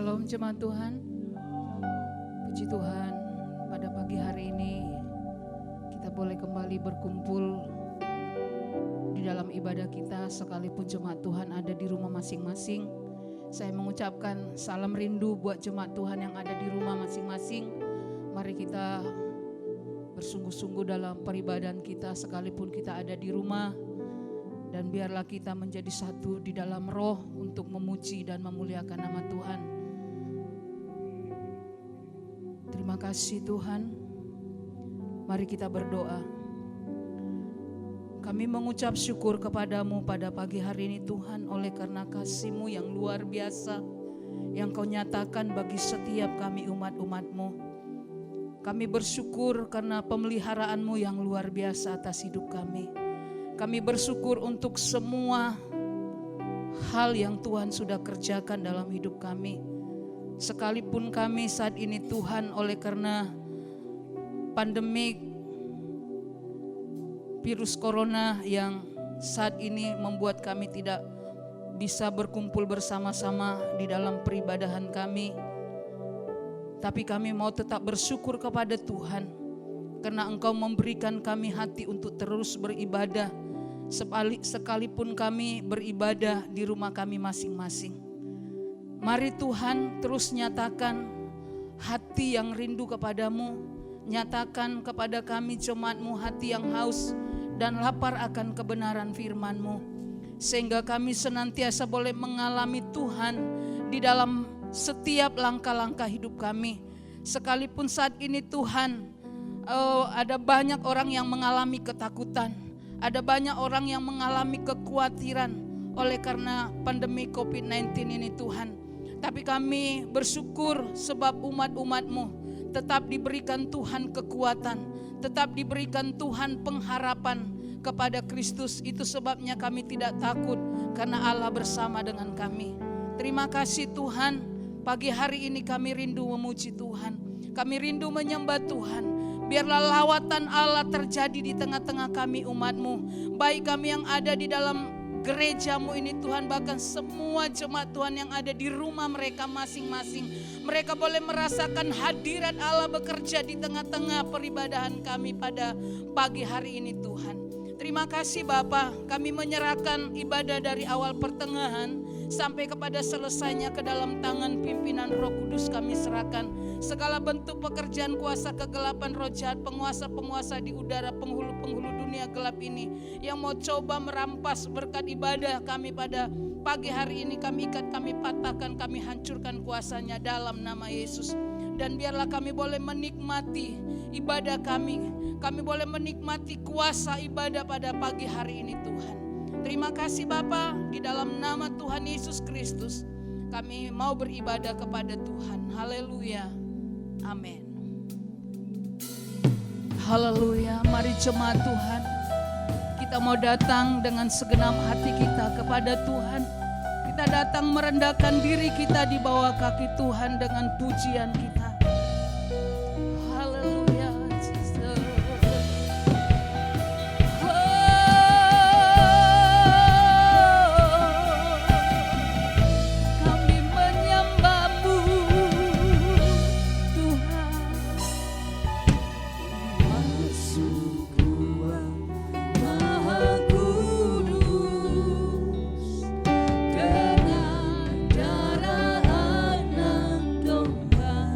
Shalom jemaat Tuhan. Puji Tuhan, pada pagi hari ini kita boleh kembali berkumpul di dalam ibadah kita sekalipun jemaat Tuhan ada di rumah masing-masing. Saya mengucapkan salam rindu buat jemaat Tuhan yang ada di rumah masing-masing. Mari kita bersungguh-sungguh dalam peribadahan kita sekalipun kita ada di rumah. Dan biarlah kita menjadi satu di dalam roh untuk memuji dan memuliakan nama Tuhan. Terima kasih Tuhan. Mari kita berdoa. Kami mengucap syukur kepadamu pada pagi hari ini Tuhan, oleh karena kasih-Mu yang luar biasa yang Kau nyatakan bagi setiap kami umat-umat-Mu. Kami bersyukur karena pemeliharaan-Mu yang luar biasa atas hidup kami. Kami bersyukur untuk semua hal yang Tuhan sudah kerjakan dalam hidup kami. Sekalipun kami saat ini Tuhan, oleh karena pandemik virus corona yang saat ini membuat kami tidak bisa berkumpul bersama-sama di dalam peribadahan kami. Tapi kami mau tetap bersyukur kepada Tuhan karena Engkau memberikan kami hati untuk terus beribadah. Sekalipun kami beribadah di rumah kami masing-masing. Mari Tuhan terus nyatakan hati yang rindu kepadamu. Nyatakan kepada kami jemaat-Mu hati yang haus dan lapar akan kebenaran firman-Mu. Sehingga kami senantiasa boleh mengalami Tuhan di dalam setiap langkah-langkah hidup kami. Sekalipun saat ini Tuhan, ada banyak orang yang mengalami ketakutan. Ada banyak orang yang mengalami kekhawatiran oleh karena pandemi COVID-19 ini Tuhan. Tapi kami bersyukur sebab umat-umat-Mu tetap diberikan Tuhan kekuatan, tetap diberikan Tuhan pengharapan kepada Kristus. Itu sebabnya kami tidak takut karena Allah bersama dengan kami. Terima kasih Tuhan, pagi hari ini kami rindu memuji Tuhan. Kami rindu menyembah Tuhan. Biarlah lawatan Allah terjadi di tengah-tengah kami umat-Mu. Baik kami yang ada di dalam gereja-Mu ini Tuhan, bahkan semua jemaat Tuhan yang ada di rumah mereka masing-masing. Mereka boleh merasakan hadirat Allah bekerja di tengah-tengah peribadahan kami pada pagi hari ini Tuhan. Terima kasih Bapa, kami menyerahkan ibadah dari awal pertengahan sampai kepada selesainya ke dalam tangan pimpinan Roh Kudus kami serahkan. Segala bentuk pekerjaan kuasa kegelapan roh jahat, penguasa-penguasa di udara, penghulu-penghulu dunia gelap ini yang mau coba merampas berkat ibadah kami pada pagi hari ini, kami ikat, kami patahkan, kami hancurkan kuasanya dalam nama Yesus. Dan biarlah kami boleh menikmati ibadah kami. Kami boleh menikmati kuasa ibadah pada pagi hari ini Tuhan. Terima kasih Bapa, di dalam nama Tuhan Yesus Kristus kami mau beribadah kepada Tuhan. Haleluya. Amin. Haleluya. Mari jemaat Tuhan, kita mau datang dengan segenap hati kita kepada Tuhan. Kita datang merendahkan diri kita di bawah kaki Tuhan dengan pujian kita. Haleluya, Jesus. Kami menyembah-Mu Tuhan. Maha Sungguh, Maha Kudus, dengan darah anak domba.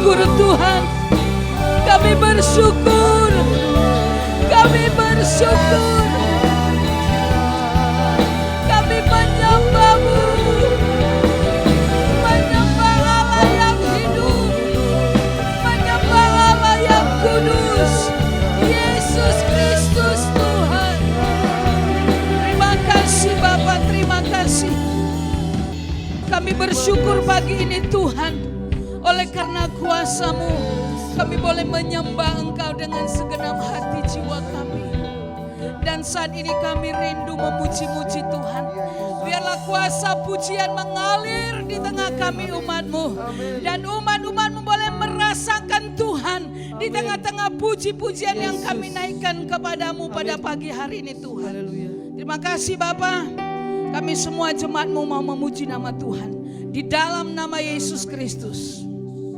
bersyukur Tuhan. Kami bersyukur. Kami bersyukur. Kami menyembah-Mu. Menyembah Allah yang hidup. Menyembah Allah yang kudus. Yesus Kristus Tuhan. Terima kasih Bapa, terima kasih. Kami bersyukur pagi ini Tuhan. Oleh karena kuasa-Mu, kami boleh menyembah Engkau dengan segenap hati jiwa kami. Dan saat ini kami rindu memuji-muji Tuhan. Biarlah kuasa pujian mengalir di tengah kami umat-Mu. Dan umat-umat-Mu boleh merasakan Tuhan di tengah-tengah puji-pujian yang kami naikkan kepadamu pada pagi hari ini Tuhan. Terima kasih Bapa. Kami semua jemaat-Mu mau memuji nama Tuhan. Di dalam nama Yesus Kristus.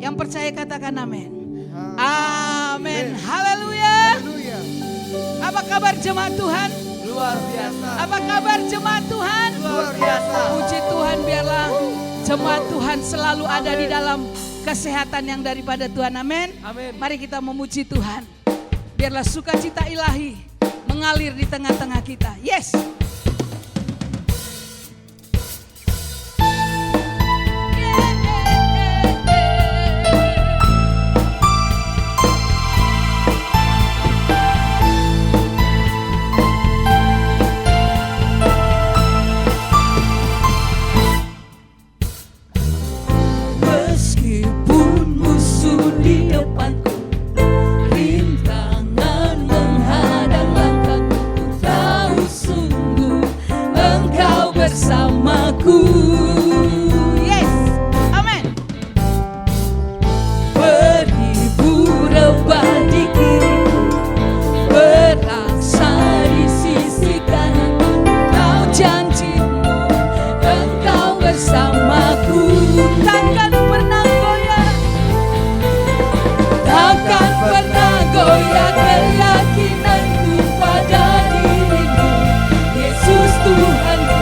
Yang percaya katakan amin. Amin. Haleluya. Apa kabar jemaat Tuhan? Luar biasa. Apa kabar jemaat Tuhan? Luar biasa. Puji Tuhan, biarlah jemaat Tuhan selalu ada di dalam kesehatan yang daripada Tuhan. Amin. Amin. Mari kita memuji Tuhan. Biarlah sukacita ilahi mengalir di tengah-tengah kita. Yes. Meskipun musuh di depanku, rintangan menghadang langkahku, ku tahu sungguh Engkau bersamaku. Yes. Amin. Beribu rebah di kiriku, beraksa di sisi kananku, Kau janjimu Engkau bersamaku. Takkan pernah goyah. Takkan pernah goyah keyakinanku pada dirimu, Yesus Tuhanku.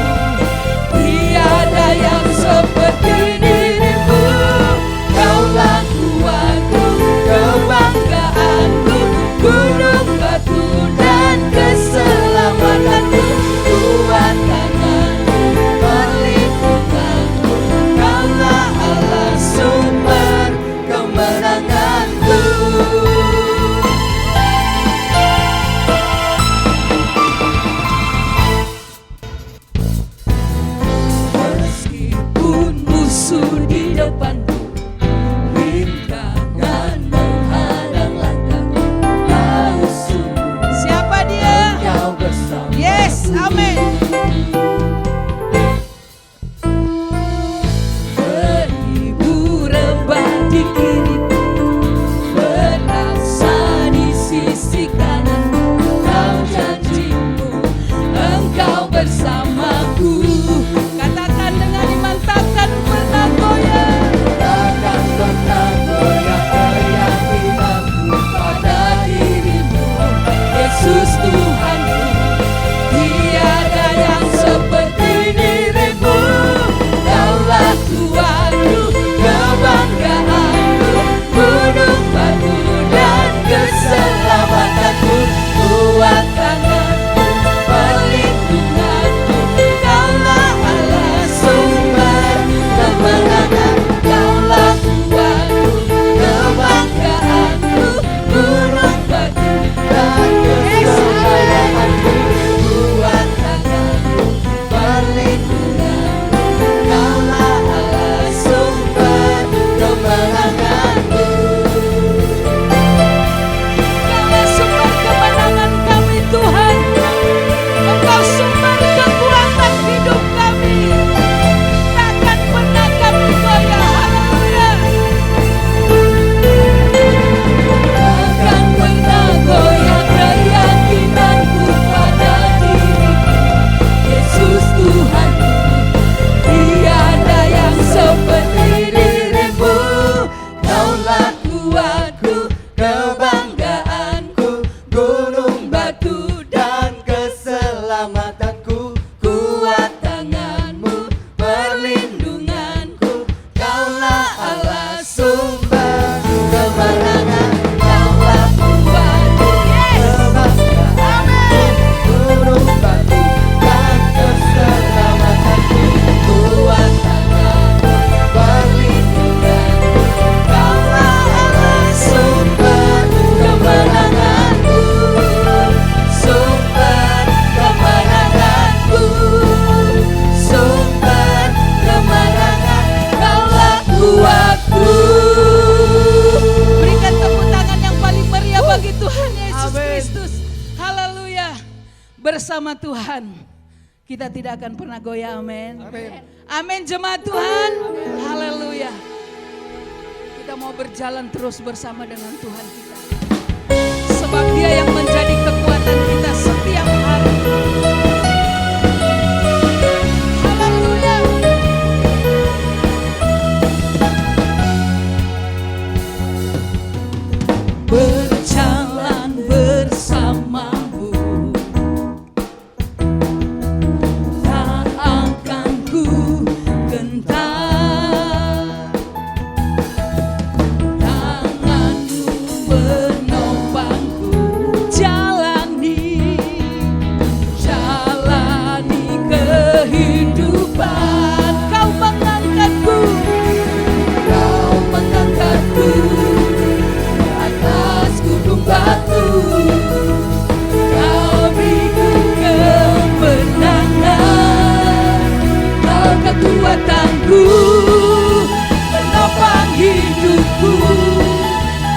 Tiada bersama Tuhan, kita tidak akan pernah goyah. Amin. Amin jemaat Tuhan. Haleluya. Kita mau berjalan terus bersama dengan Tuhan kita. Sebab Dia yang menjadi kekuatan kita setiap hari. Haleluya. Berjalan bersamamu, tak akan ku gentar. Tanganmu menopangku, jalani kehidupan. Kau mengangkatku atas gunung batu. Kau beriku kemenangan. Kau kekuatanku, menopang hidupku.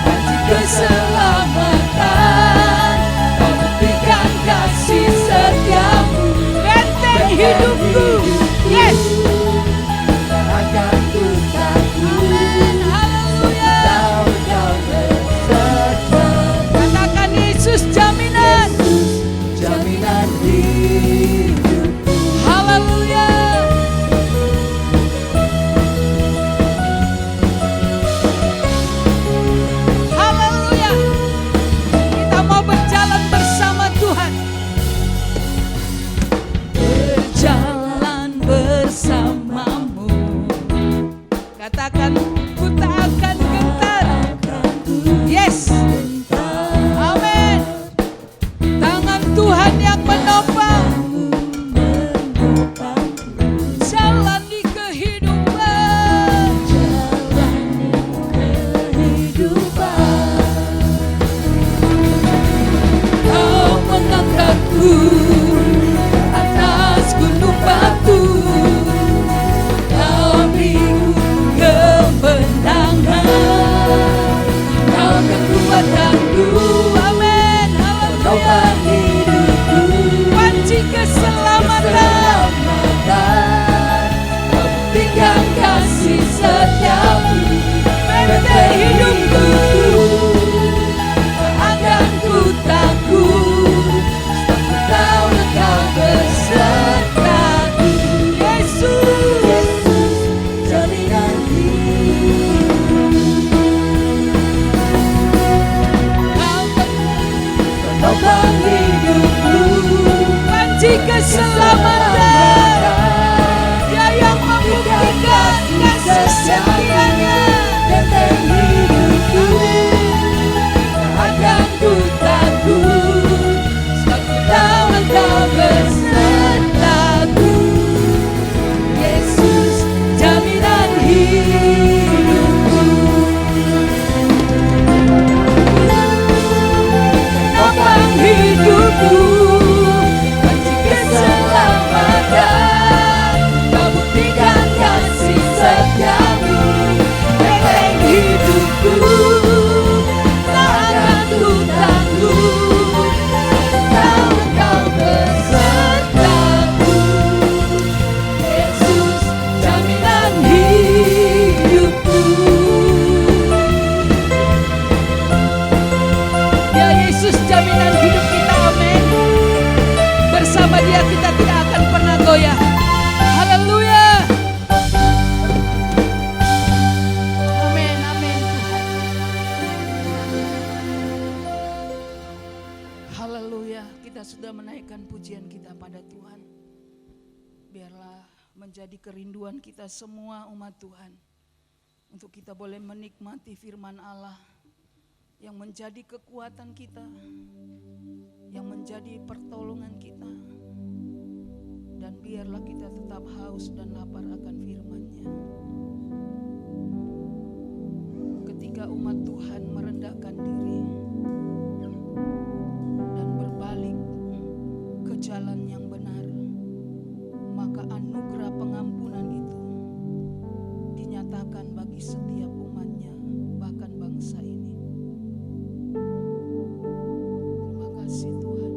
Janji keselamatan, kau buktikan kasih setiamu. Benteng hidupku, yes. Amin, haleluya. Katakan Yesus jaminan hidupku. Haleluya. Haleluya. Kita mau berjalan bersama Tuhan. Berjalan bersamamu. Katakan, ku tak akan gentar. Yes. Amin. Tangan Tuhan yang menopang. Jalani kehidupan. Kau mengangkatku atas gunung batu. Kau beriku kemenangan. Kau kekuatanku, amin, haleluya. Kunci keselamatan, kau buktikan kasih setiamu. Benteng hidupku, tak akan ku takut. Sebab ku tahu Engkau besertaku. Yesus, jaminan menopang hidupku. Kunci keselamatan, Dia yang membuktikan kasih setianya. Benteng hidupku, tak akan ku takut. Sebab ku tahu Engkau besertaku. Yesus, jaminan hidupku. Menopang hidupku, kunci keselamatan. Kau buktikan kasih setiamu. Benteng hidupku, tak akan ku takut. Tahu Engkau besertaku. Yesus, jaminan hidupku. Ya Yesus, jaminan hidup kita, amin. Bersama Dia kita tidak akan pernah goyah. Haleluya. Amin, amin Tuhan. Haleluya. Kita sudah menaikkan pujian kita pada Tuhan. Biarlah menjadi kerinduan kita semua umat Tuhan, untuk kita boleh menikmati firman Allah yang menjadi kekuatan kita, yang menjadi pertolongan kita. Dan biarlah kita tetap haus dan lapar akan firman-Nya. Ketika umat Tuhan merendahkan diri dan berbalik ke jalan yang benar, maka anugerah pengampunan itu dinyatakan bagi setiap umat-Nya, bahkan bangsa ini. Terima kasih Tuhan.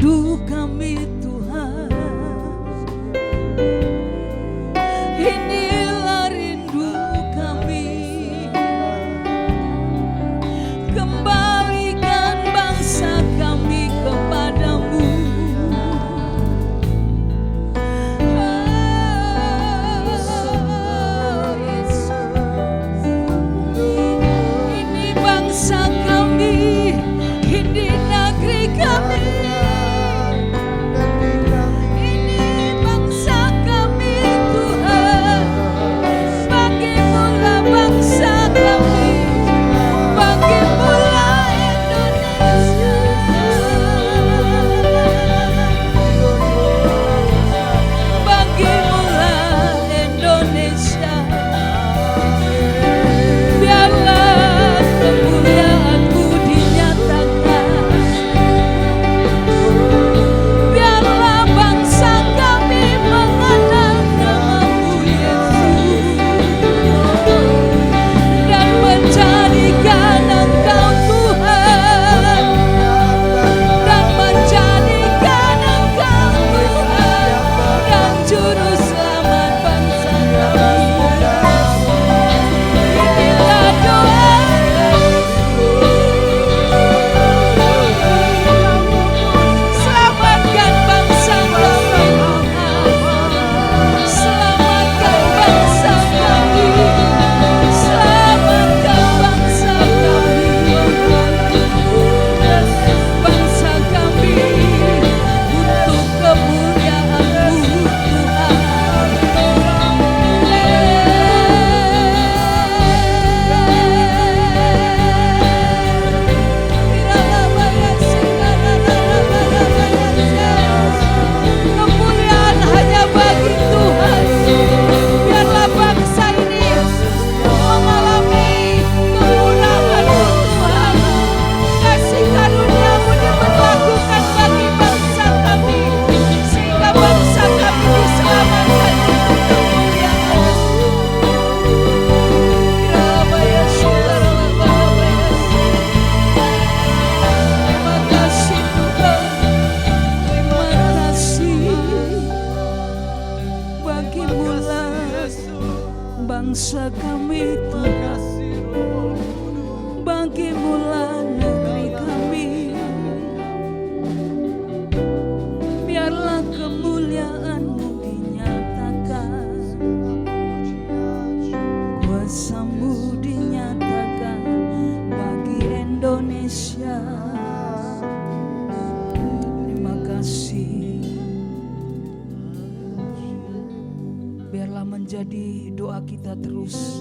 rindu kami Tuhan. Inilah rindu kami. Kembalikan bangsa kami kepadamu. Ini bangsa kami, ini negeri kami. Ini bangsa kami Tuhan. Bagimulah bangsa kami, bagimulah Indonesia. Bagimulah Indonesia. Biarlah kemuliaan-Mu dinyatakan. Biarlah bangsa kami mengenal nama-Mu Yesus dan menjadikan Engkau Tuhan, dan menjadikan Engkau Tuhan dan Juru Selamat bangsa kami. Inilah doa selamatkan bangsa kami Tuhan. Selamatkan bangsa kami. Selamatkan bangsa kami. Bangsa kami untuk kemuliaan-Mu kemuliaan hanya bagi Tuhan. Biarlah bangsa ini mengalami kemurahan-Mu Tuhan. Kasih karunia-Mu diberlakukan bagi bangsa kami, sehingga bangsa kami diselamatkan untuk kemuliaan-Mu. Terima kasih Tuhan. Terima kasih. Bagimulah bangsa kami Tuhan. Bagimulah negeri kami. Biarlah kemuliaan-Mu dinyatakan. Kuasa-Mu dinyatakan bagi Indonesia. Terima kasih. Biarlah menjadi doa kita terus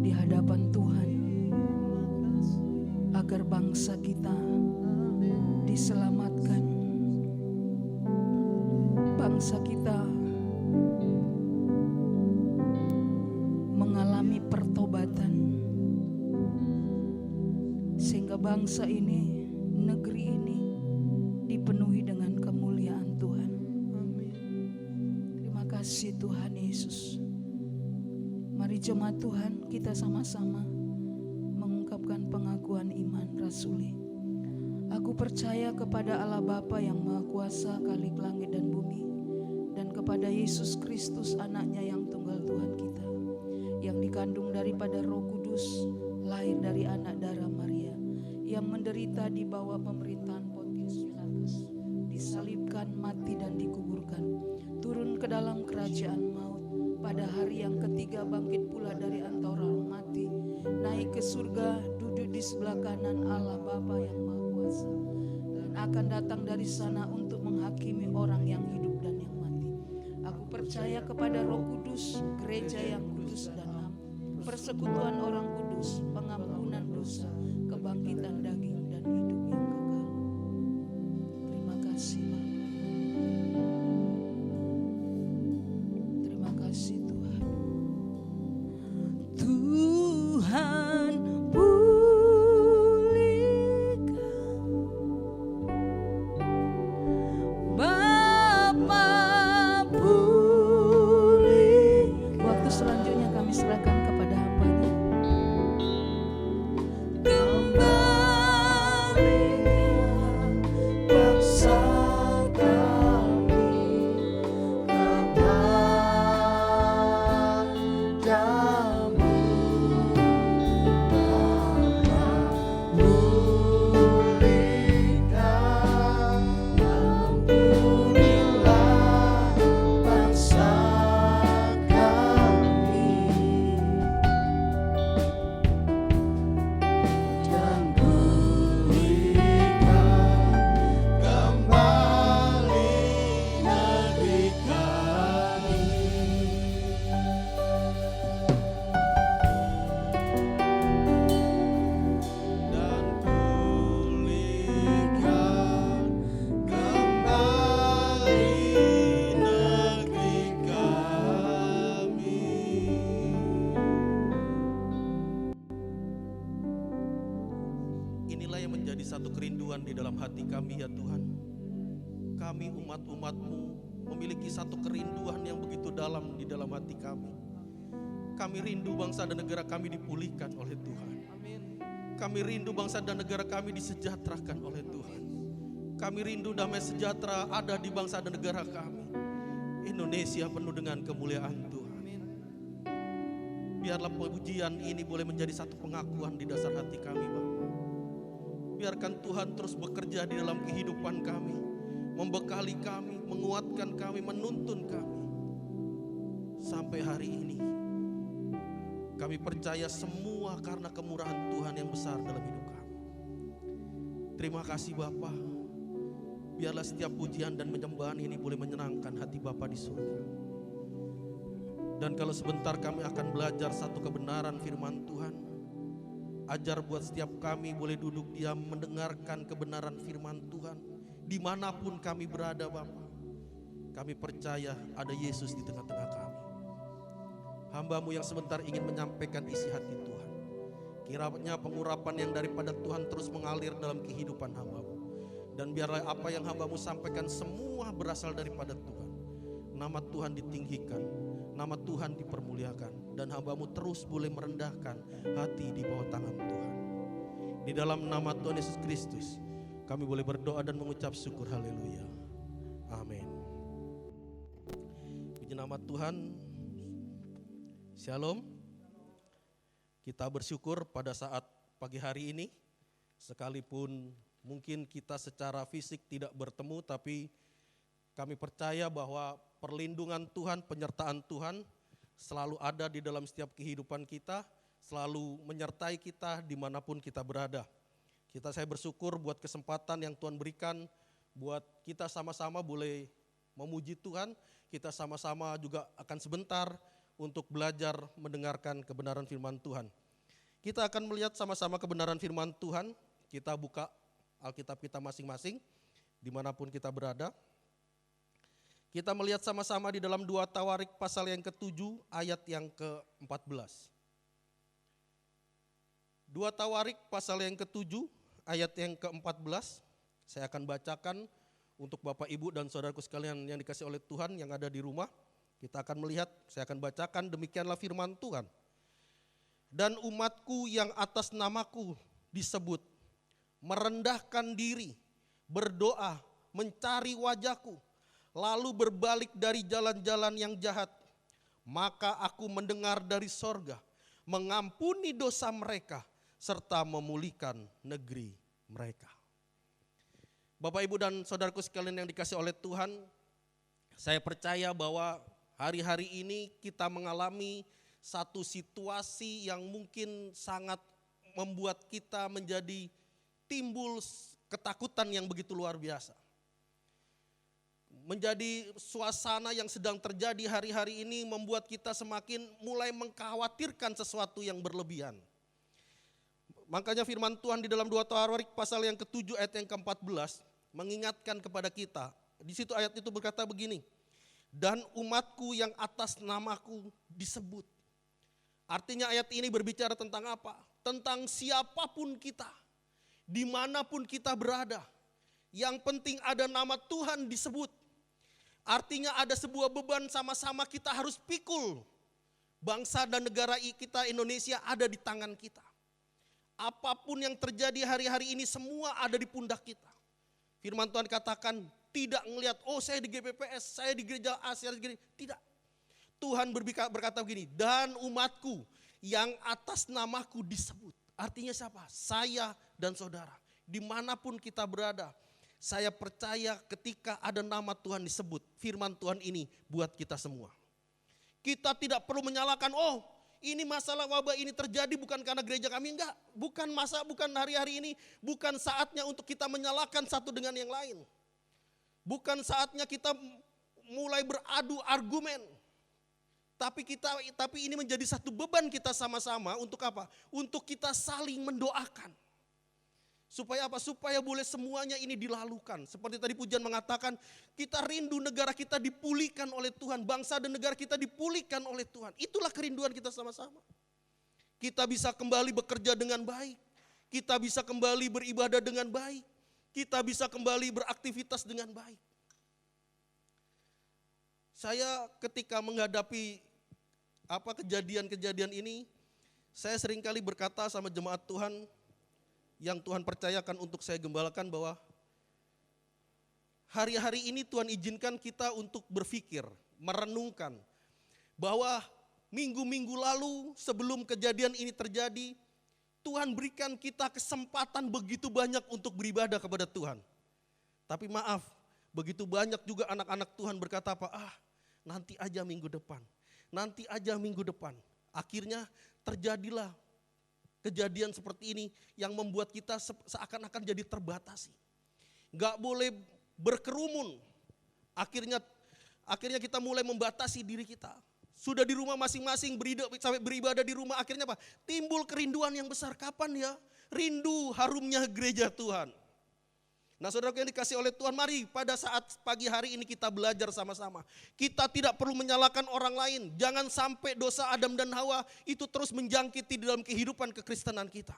di hadapan Tuhan, agar bangsa kita diselamatkan. Bangsa kita mengalami pertobatan, sehingga bangsa ini, negeri ini dipenuhi dengan kemuliaan Tuhan. Terima kasih Tuhan Yesus. Mari jemaat Tuhan, kita sama-sama mengungkapkan pengakuan iman rasuli. Aku percaya kepada Allah Bapa yang Maha Kuasa, Khalik langit dan bumi, dan kepada Yesus Kristus anaknya yang tunggal Tuhan kita, yang dikandung daripada Roh Kudus, lahir dari anak darah Maria, yang menderita di bawah pemerintahan Pontius Pilatus, disalibkan, mati dan dikuburkan, turun ke dalam kerajaan maut, pada hari yang ketiga bangkit pula dari antara orang mati, naik ke surga, duduk di sebelah kanan Allah Bapa yang Maha Kuasa, dan akan datang dari sana untuk menghakimi orang yang hidup dan yang mati. Aku percaya kepada Roh Kudus, gereja yang kudus dan am, persekutuan orang kudus, pengampunan dosa, kebangkitan daging dan hidup yang kekal. Terima kasih Bapa. Terima kasih Tuhan. Tuhan pulihkan, Bapa pulih. Waktu selanjutnya kami serahkan kepada hamba-Nya. Inilah yang menjadi satu kerinduan di dalam hati kami ya Tuhan. Kami umat-umat-Mu memiliki satu kerinduan yang begitu dalam di dalam hati kami. Kami rindu bangsa dan negara kami dipulihkan oleh Tuhan. Kami rindu bangsa dan negara kami disejahterakan oleh Tuhan. Kami rindu damai sejahtera ada di bangsa dan negara kami. Indonesia penuh dengan kemuliaan Tuhan. Biarlah pujian ini boleh menjadi satu pengakuan di dasar hati kami Bapa. Biarkan Tuhan terus bekerja di dalam kehidupan kami, membekali kami, menguatkan kami, menuntun kami. Sampai hari ini kami percaya semua karena kemurahan Tuhan yang besar dalam hidup kami. Terima kasih Bapa. Biarlah setiap pujian dan penyembahan ini boleh menyenangkan hati Bapa di surga. Dan kalau sebentar kami akan belajar satu kebenaran firman Tuhan, ajar buat setiap kami boleh duduk diam mendengarkan kebenaran firman Tuhan dimanapun kami berada Bapa. Kami percaya ada Yesus di tengah-tengah kami. Hamba-Mu yang sebentar ingin menyampaikan isi hati Tuhan. Kiranya pengurapan yang daripada Tuhan terus mengalir dalam kehidupan hamba-Mu. Dan biarlah apa yang hamba-Mu sampaikan semua berasal daripada Tuhan. Nama Tuhan ditinggikan, nama Tuhan dipermuliakan, dan hamba-Mu terus boleh merendahkan hati di bawah tangan Tuhan. Di dalam nama Tuhan Yesus Kristus kami boleh berdoa dan mengucap syukur. Haleluya. Amin. Puji nama Tuhan. Shalom. Kita bersyukur pada saat pagi hari ini, sekalipun mungkin kita secara fisik tidak bertemu, tapi kami percaya bahwa perlindungan Tuhan, penyertaan Tuhan selalu ada di dalam setiap kehidupan kita, selalu menyertai kita dimanapun kita berada. Saya bersyukur buat kesempatan yang Tuhan berikan, buat kita sama-sama boleh memuji Tuhan, kita sama-sama juga akan sebentar untuk belajar mendengarkan kebenaran firman Tuhan. Kita akan melihat sama-sama kebenaran firman Tuhan, kita buka Alkitab kita masing-masing, dimanapun kita berada. Kita melihat sama-sama di dalam 2 Tawarik pasal yang ke-7 ayat yang ke-14. 2 Tawarik pasal yang ke-7 ayat yang ke-14. Saya akan bacakan untuk Bapak Ibu dan saudaraku sekalian yang dikasih oleh Tuhan yang ada di rumah. Kita akan melihat, saya akan bacakan, demikianlah firman Tuhan. Dan umatku yang atas namaku disebut, merendahkan diri, berdoa, mencari wajahku, lalu berbalik dari jalan-jalan yang jahat, maka aku mendengar dari sorga, mengampuni dosa mereka, serta memulihkan negeri mereka. Bapak, Ibu, dan saudaraku sekalian yang dikasih oleh Tuhan, saya percaya bahwa hari-hari ini kita mengalami satu situasi yang mungkin sangat membuat kita menjadi timbul ketakutan yang begitu luar biasa. Menjadi suasana yang sedang terjadi hari-hari ini membuat kita semakin mulai mengkhawatirkan sesuatu yang berlebihan. Makanya firman Tuhan di dalam 2 Tawarik pasal yang ke-7 ayat yang ke-14 mengingatkan kepada kita. Di situ ayat itu berkata begini, dan umatku yang atas namaku disebut. Artinya ayat ini berbicara tentang apa? Tentang siapapun kita, dimanapun kita berada, yang penting ada nama Tuhan disebut. Artinya ada sebuah beban sama-sama kita harus pikul. Bangsa dan negara kita Indonesia ada di tangan kita. Apapun yang terjadi hari-hari ini semua ada di pundak kita. Firman Tuhan katakan tidak ngelihat, oh saya di GPPS, saya di gereja A, saya di gereja, tidak. Tuhan berkata begini, dan umatku yang atas namaku disebut. Artinya siapa? Saya dan saudara. Dimanapun kita berada, saya percaya ketika ada nama Tuhan disebut, firman Tuhan ini buat kita semua. Kita tidak perlu menyalahkan, oh ini masalah wabah ini terjadi bukan karena gereja kami, enggak. Bukan hari-hari ini, bukan saatnya untuk kita menyalahkan satu dengan yang lain. Bukan saatnya kita mulai beradu argumen. Tapi ini menjadi satu beban kita sama-sama untuk apa? Untuk kita saling mendoakan. Supaya apa? Supaya boleh semuanya ini dilalukan. Seperti tadi pujian mengatakan, kita rindu negara kita dipulihkan oleh Tuhan. Bangsa dan negara kita dipulihkan oleh Tuhan. Itulah kerinduan kita sama-sama. Kita bisa kembali bekerja dengan baik. Kita bisa kembali beribadah dengan baik. Kita bisa kembali beraktivitas dengan baik. Saya ketika menghadapi kejadian-kejadian ini, saya seringkali berkata sama jemaat Tuhan yang Tuhan percayakan untuk saya gembalakan bahwa hari-hari ini Tuhan izinkan kita untuk berpikir, merenungkan bahwa minggu-minggu lalu sebelum kejadian ini terjadi, Tuhan berikan kita kesempatan begitu banyak untuk beribadah kepada Tuhan. Tapi maaf, begitu banyak juga anak-anak Tuhan berkata apa? Nanti aja minggu depan, nanti aja minggu depan. Akhirnya terjadilah kejadian seperti ini yang membuat kita seakan-akan jadi terbatasi. Gak boleh berkerumun. Akhirnya kita mulai membatasi diri kita. Sudah di rumah masing-masing beribadah di rumah, akhirnya apa? Timbul kerinduan yang besar. Kapan ya? Rindu harumnya gereja Tuhan. Nah saudaraku yang dikasih oleh Tuhan, mari pada saat pagi hari ini kita belajar sama-sama. Kita tidak perlu menyalahkan orang lain. Jangan sampai dosa Adam dan Hawa itu terus menjangkiti di dalam kehidupan kekristenan kita.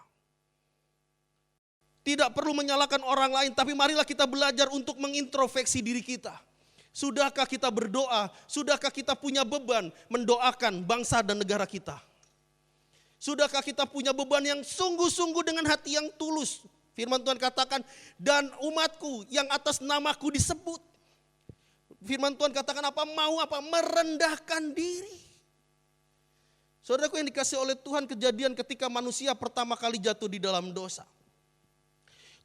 Tidak perlu menyalahkan orang lain, tapi marilah kita belajar untuk mengintrospeksi diri kita. Sudahkah kita berdoa? Sudahkah kita punya beban mendoakan bangsa dan negara kita? Sudahkah kita punya beban yang sungguh-sungguh dengan hati yang tulus? Firman Tuhan katakan, dan umatku yang atas namaku disebut. Firman Tuhan katakan apa? Mau apa? Merendahkan diri. Saudaraku yang dikasih oleh Tuhan, kejadian ketika manusia pertama kali jatuh di dalam dosa.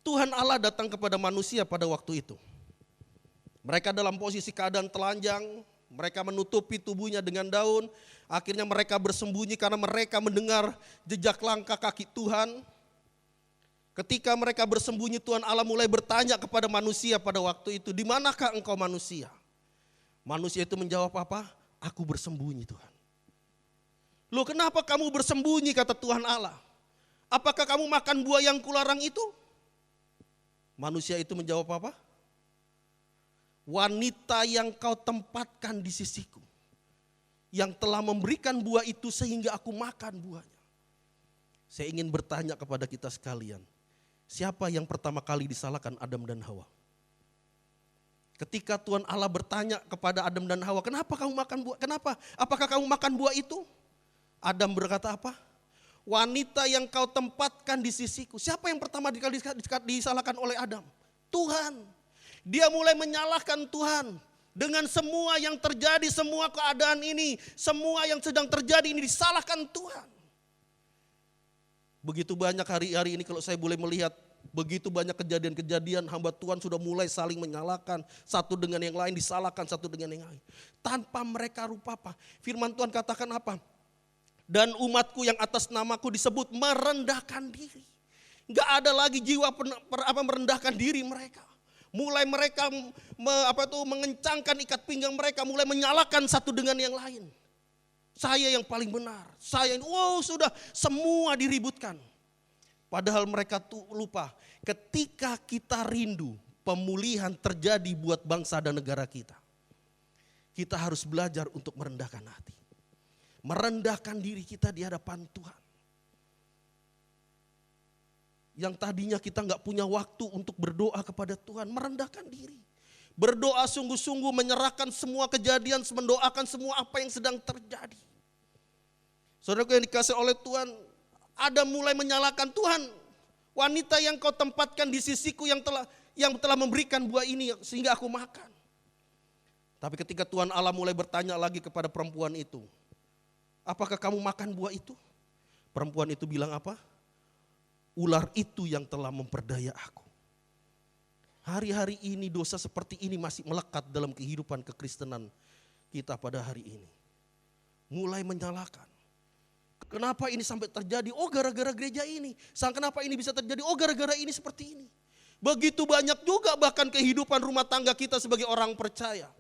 Tuhan Allah datang kepada manusia pada waktu itu. Mereka dalam posisi keadaan telanjang, mereka menutupi tubuhnya dengan daun. Akhirnya mereka bersembunyi karena mereka mendengar jejak langkah kaki Tuhan. Ketika mereka bersembunyi, Tuhan Allah mulai bertanya kepada manusia pada waktu itu, di manakah engkau manusia? Manusia itu menjawab apa? Aku bersembunyi Tuhan. Loh kenapa kamu bersembunyi, kata Tuhan Allah? Apakah kamu makan buah yang kularang itu? Manusia itu menjawab apa? Wanita yang kau tempatkan di sisiku, yang telah memberikan buah itu sehingga aku makan buahnya. Saya ingin bertanya kepada kita sekalian, siapa yang pertama kali disalahkan, Adam dan Hawa? Ketika Tuhan Allah bertanya kepada Adam dan Hawa, kenapa kamu makan buah? Kenapa? Apakah kamu makan buah itu? Adam berkata apa? Wanita yang kau tempatkan di sisiku. Siapa yang pertama kali disalahkan oleh Adam? Tuhan. Dia mulai menyalahkan Tuhan. Dengan semua yang terjadi, semua keadaan ini, semua yang sedang terjadi ini disalahkan Tuhan. Begitu banyak hari-hari ini kalau saya boleh melihat, begitu banyak kejadian-kejadian hamba Tuhan sudah mulai saling menyalahkan, satu dengan yang lain, disalahkan satu dengan yang lain. Tanpa mereka rupa apa? Firman Tuhan katakan apa? Dan umatku yang atas namaku disebut merendahkan diri. Gak ada lagi jiwa merendahkan diri mereka. Mulai mereka mengencangkan ikat pinggang mereka, mulai menyalahkan satu dengan yang lain. Saya yang paling benar, saya ini, sudah semua diributkan. Padahal mereka tuh lupa, ketika kita rindu pemulihan terjadi buat bangsa dan negara kita. Kita harus belajar untuk merendahkan hati. Merendahkan diri kita di hadapan Tuhan. Yang tadinya kita gak punya waktu untuk berdoa kepada Tuhan, merendahkan diri. Berdoa sungguh-sungguh, menyerahkan semua kejadian, mendoakan semua apa yang sedang terjadi. Saudaraku yang dikasih oleh Tuhan, Adam mulai menyalahkan Tuhan. Wanita yang kau tempatkan di sisiku yang telah memberikan buah ini sehingga aku makan. Tapi ketika Tuhan Allah mulai bertanya lagi kepada perempuan itu, apakah kamu makan buah itu? Perempuan itu bilang apa? Ular itu yang telah memperdaya aku. Hari-hari ini dosa seperti ini masih melekat dalam kehidupan kekristenan kita pada hari ini. Mulai menyalahkan. Kenapa ini sampai terjadi? Oh gara-gara gereja ini. Kenapa ini bisa terjadi? Oh gara-gara ini seperti ini. Begitu banyak juga bahkan kehidupan rumah tangga kita sebagai orang percaya.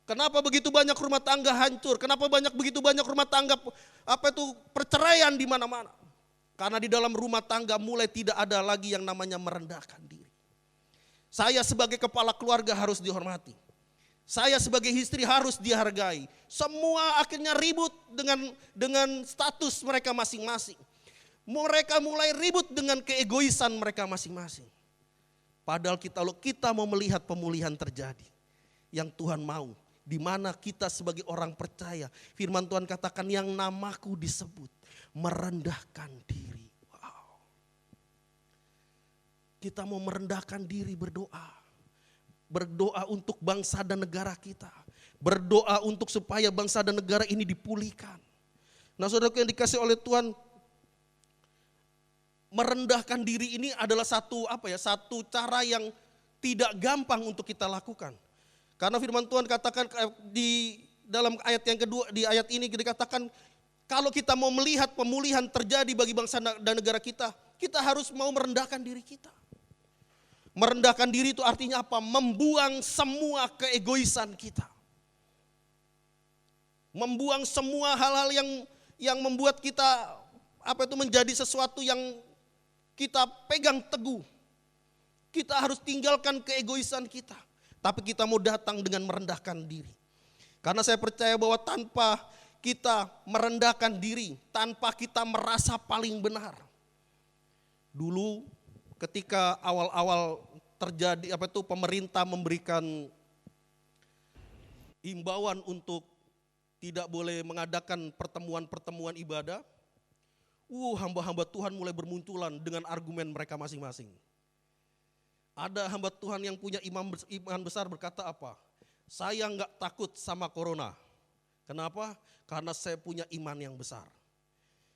Kenapa begitu banyak rumah tangga hancur? Kenapa begitu banyak rumah tangga perceraian di mana-mana? Karena di dalam rumah tangga mulai tidak ada lagi yang namanya merendahkan diri. Saya sebagai kepala keluarga harus dihormati. Saya sebagai istri harus dihargai. Semua akhirnya ribut dengan status mereka masing-masing. Mereka mulai ribut dengan keegoisan mereka masing-masing. Padahal kita mau melihat pemulihan terjadi. Yang Tuhan mau. Di mana kita sebagai orang percaya. Firman Tuhan katakan yang namaku disebut. Merendahkan diri. Wow. Kita mau merendahkan diri berdoa. Berdoa untuk bangsa dan negara kita. Berdoa untuk supaya bangsa dan negara ini dipulihkan. Nah saudaraku yang dikasih oleh Tuhan, merendahkan diri ini adalah satu cara yang tidak gampang untuk kita lakukan. Karena firman Tuhan katakan di dalam ayat yang kedua, di ayat ini dikatakan kalau kita mau melihat pemulihan terjadi bagi bangsa dan negara kita harus mau merendahkan diri kita. Merendahkan diri itu artinya apa? Membuang semua keegoisan kita. Membuang semua hal-hal yang membuat kita menjadi sesuatu yang kita pegang teguh. Kita harus tinggalkan keegoisan kita. Tapi kita mau datang dengan merendahkan diri. Karena saya percaya bahwa tanpa kita merendahkan diri, tanpa kita merasa paling benar. Dulu ketika awal-awal terjadi pemerintah memberikan himbauan untuk tidak boleh mengadakan pertemuan-pertemuan ibadah. Hamba-hamba Tuhan mulai bermunculan dengan argumen mereka masing-masing. Ada hamba Tuhan yang punya iman besar berkata apa? Saya enggak takut sama corona. Kenapa? Karena saya punya iman yang besar.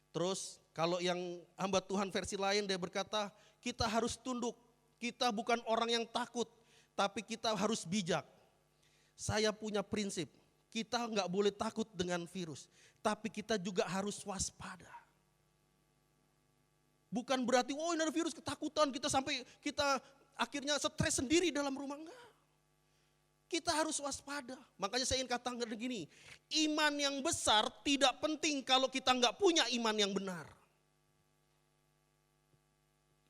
Terus kalau yang hamba Tuhan versi lain dia berkata, kita harus tunduk. Kita bukan orang yang takut, tapi kita harus bijak. Saya punya prinsip. Kita enggak boleh takut dengan virus, tapi kita juga harus waspada. Bukan berarti, ini ada virus ketakutan, kita akhirnya stres sendiri dalam rumah, enggak. Kita harus waspada. Makanya saya ingin katakan begini, iman yang besar tidak penting kalau kita enggak punya iman yang benar.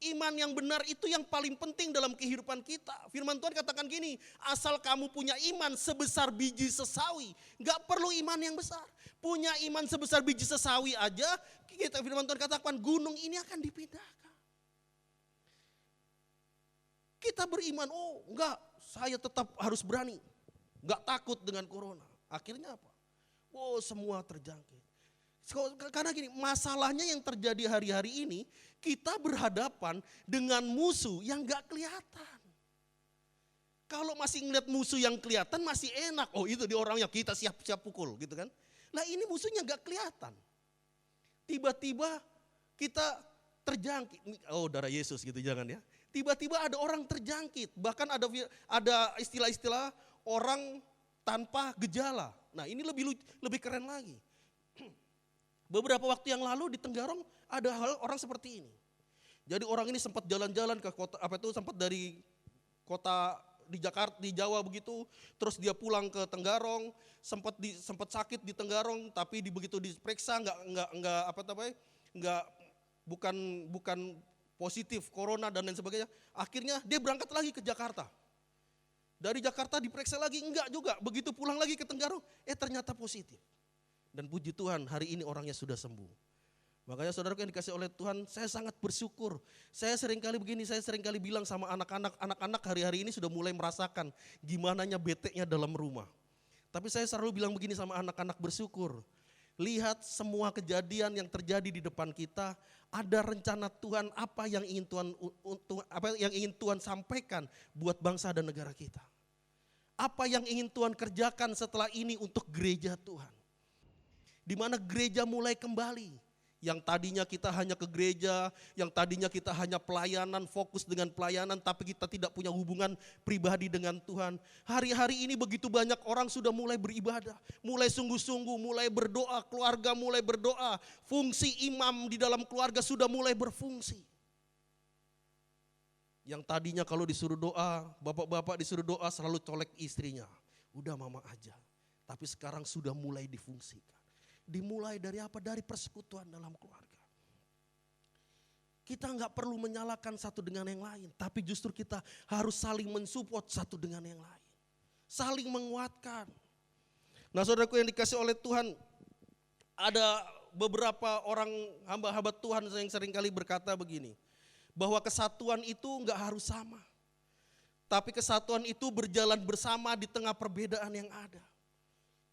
Iman yang benar itu yang paling penting dalam kehidupan kita. Firman Tuhan katakan gini, asal kamu punya iman sebesar biji sesawi, gak perlu iman yang besar. Punya iman sebesar biji sesawi aja, firman Tuhan katakan gunung ini akan dipindahkan. Kita beriman, enggak, saya tetap harus berani. Enggak takut dengan corona. Akhirnya apa? Semua terjangkit. Karena gini, masalahnya yang terjadi hari-hari ini, kita berhadapan dengan musuh yang enggak kelihatan. Kalau masih ngeliat musuh yang kelihatan masih enak. Itu di orangnya kita siap-siap pukul gitu kan. Lah ini musuhnya enggak kelihatan. Tiba-tiba kita terjangkit. Darah Yesus gitu jangan ya. Tiba-tiba ada orang terjangkit. Bahkan ada istilah-istilah orang tanpa gejala. Nah ini lebih keren lagi. Beberapa waktu yang lalu di Tenggarong ada hal orang seperti ini. Jadi orang ini sempat jalan-jalan ke kota, sempat dari kota di Jakarta, di Jawa begitu, terus dia pulang ke Tenggarong, sempat sakit di Tenggarong, tapi begitu diperiksa bukan positif corona dan lain sebagainya. Akhirnya dia berangkat lagi ke Jakarta. Dari Jakarta diperiksa lagi, enggak juga. Begitu pulang lagi ke Tenggarong, ternyata positif. Dan puji Tuhan hari ini orangnya sudah sembuh. Makanya saudaraku yang dikasih oleh Tuhan, saya sangat bersyukur. Saya seringkali bilang sama anak-anak hari-hari ini sudah mulai merasakan gimananya beteknya dalam rumah. Tapi saya selalu bilang begini sama anak-anak, bersyukur. Lihat semua kejadian yang terjadi di depan kita, ada rencana Tuhan apa yang ingin Tuhan sampaikan buat bangsa dan negara kita. Apa yang ingin Tuhan kerjakan setelah ini untuk gereja Tuhan. Di mana gereja mulai kembali. Yang tadinya kita hanya ke gereja, yang tadinya kita hanya pelayanan, fokus dengan pelayanan, tapi kita tidak punya hubungan pribadi dengan Tuhan. Hari-hari ini begitu banyak orang sudah mulai beribadah, mulai sungguh-sungguh, mulai berdoa, keluarga mulai berdoa, fungsi imam di dalam keluarga sudah mulai berfungsi. Yang tadinya kalau disuruh doa, bapak-bapak disuruh doa selalu colek istrinya. Udah mama aja, tapi sekarang sudah mulai difungsikan. Dimulai dari apa? Dari persekutuan dalam keluarga. Kita enggak perlu menyalahkan satu dengan yang lain, tapi justru kita harus saling mensupport satu dengan yang lain. Saling menguatkan. Nah saudaraku yang dikasih oleh Tuhan, ada beberapa orang hamba-hamba Tuhan yang seringkali berkata begini, bahwa kesatuan itu enggak harus sama. Tapi kesatuan itu berjalan bersama di tengah perbedaan yang ada.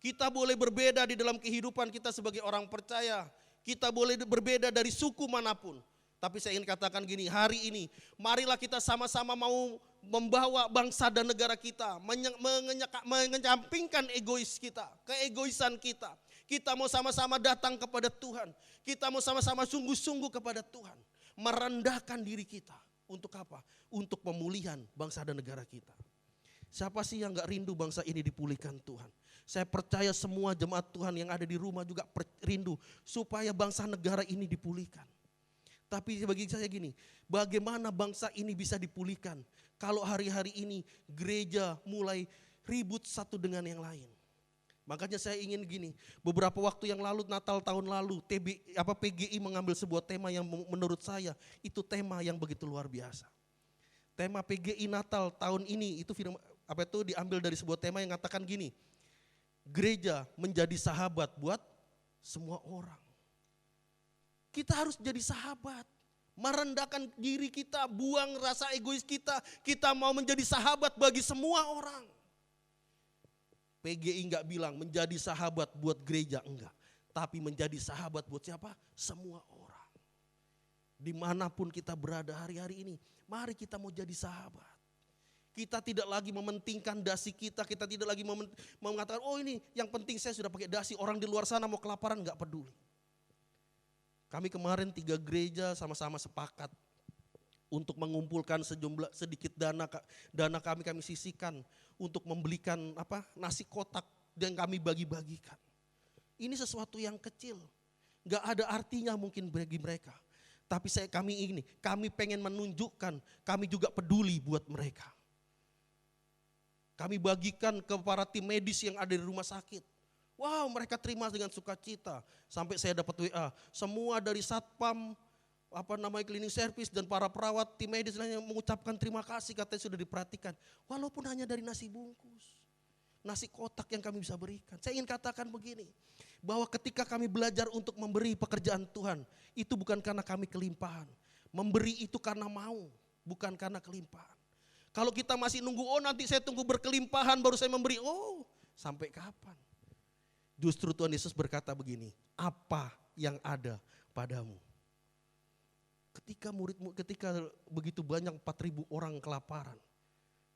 Kita boleh berbeda di dalam kehidupan kita sebagai orang percaya. Kita boleh berbeda dari suku manapun. Tapi saya ingin katakan gini, hari ini marilah kita sama-sama mau membawa bangsa dan negara kita, menyampingkan egois kita, keegoisan kita. Kita mau sama-sama datang kepada Tuhan. Kita mau sama-sama sungguh-sungguh kepada Tuhan. Merendahkan diri kita. Untuk apa? Untuk pemulihan bangsa dan negara kita. Siapa sih yang gak rindu bangsa ini dipulihkan Tuhan? Saya percaya semua jemaat Tuhan yang ada di rumah juga rindu supaya bangsa negara ini dipulihkan. Tapi bagi saya gini, bagaimana bangsa ini bisa dipulihkan kalau hari-hari ini gereja mulai ribut satu dengan yang lain. Makanya saya ingin gini, beberapa waktu yang lalu, Natal tahun lalu, PGI mengambil sebuah tema yang menurut saya itu tema yang begitu luar biasa. Tema PGI Natal tahun ini itu diambil dari sebuah tema yang mengatakan gini, gereja menjadi sahabat buat semua orang. Kita harus jadi sahabat, merendahkan diri kita, buang rasa egois kita mau menjadi sahabat bagi semua orang. PGI enggak bilang menjadi sahabat buat gereja, enggak. Tapi menjadi sahabat buat siapa? Semua orang. Dimanapun kita berada hari-hari ini, mari kita mau jadi sahabat. Kita tidak lagi mementingkan dasi kita tidak lagi mengatakan, oh ini yang penting saya sudah pakai dasi, orang di luar sana mau kelaparan enggak peduli. Kami kemarin 3 gereja sama-sama sepakat untuk mengumpulkan sedikit dana kami sisihkan untuk membelikan nasi kotak dan kami bagi-bagikan. Ini sesuatu yang kecil, nggak ada artinya mungkin bagi mereka. Tapi kami pengen menunjukkan kami juga peduli buat mereka. Kami bagikan ke para tim medis yang ada di rumah sakit. Wow, mereka terima dengan sukacita. Sampai saya dapat WA, semua dari Satpam, cleaning service dan para perawat tim medis yang mengucapkan terima kasih, katanya sudah diperhatikan. Walaupun hanya dari nasi bungkus, nasi kotak yang kami bisa berikan. Saya ingin katakan begini, bahwa ketika kami belajar untuk memberi pekerjaan Tuhan, itu bukan karena kami kelimpahan. Memberi itu karena mau, bukan karena kelimpahan. Kalau kita masih nunggu, nanti saya tunggu berkelimpahan baru saya memberi, sampai kapan? Justru Tuhan Yesus berkata begini, apa yang ada padamu? Ketika begitu banyak 4.000 orang kelaparan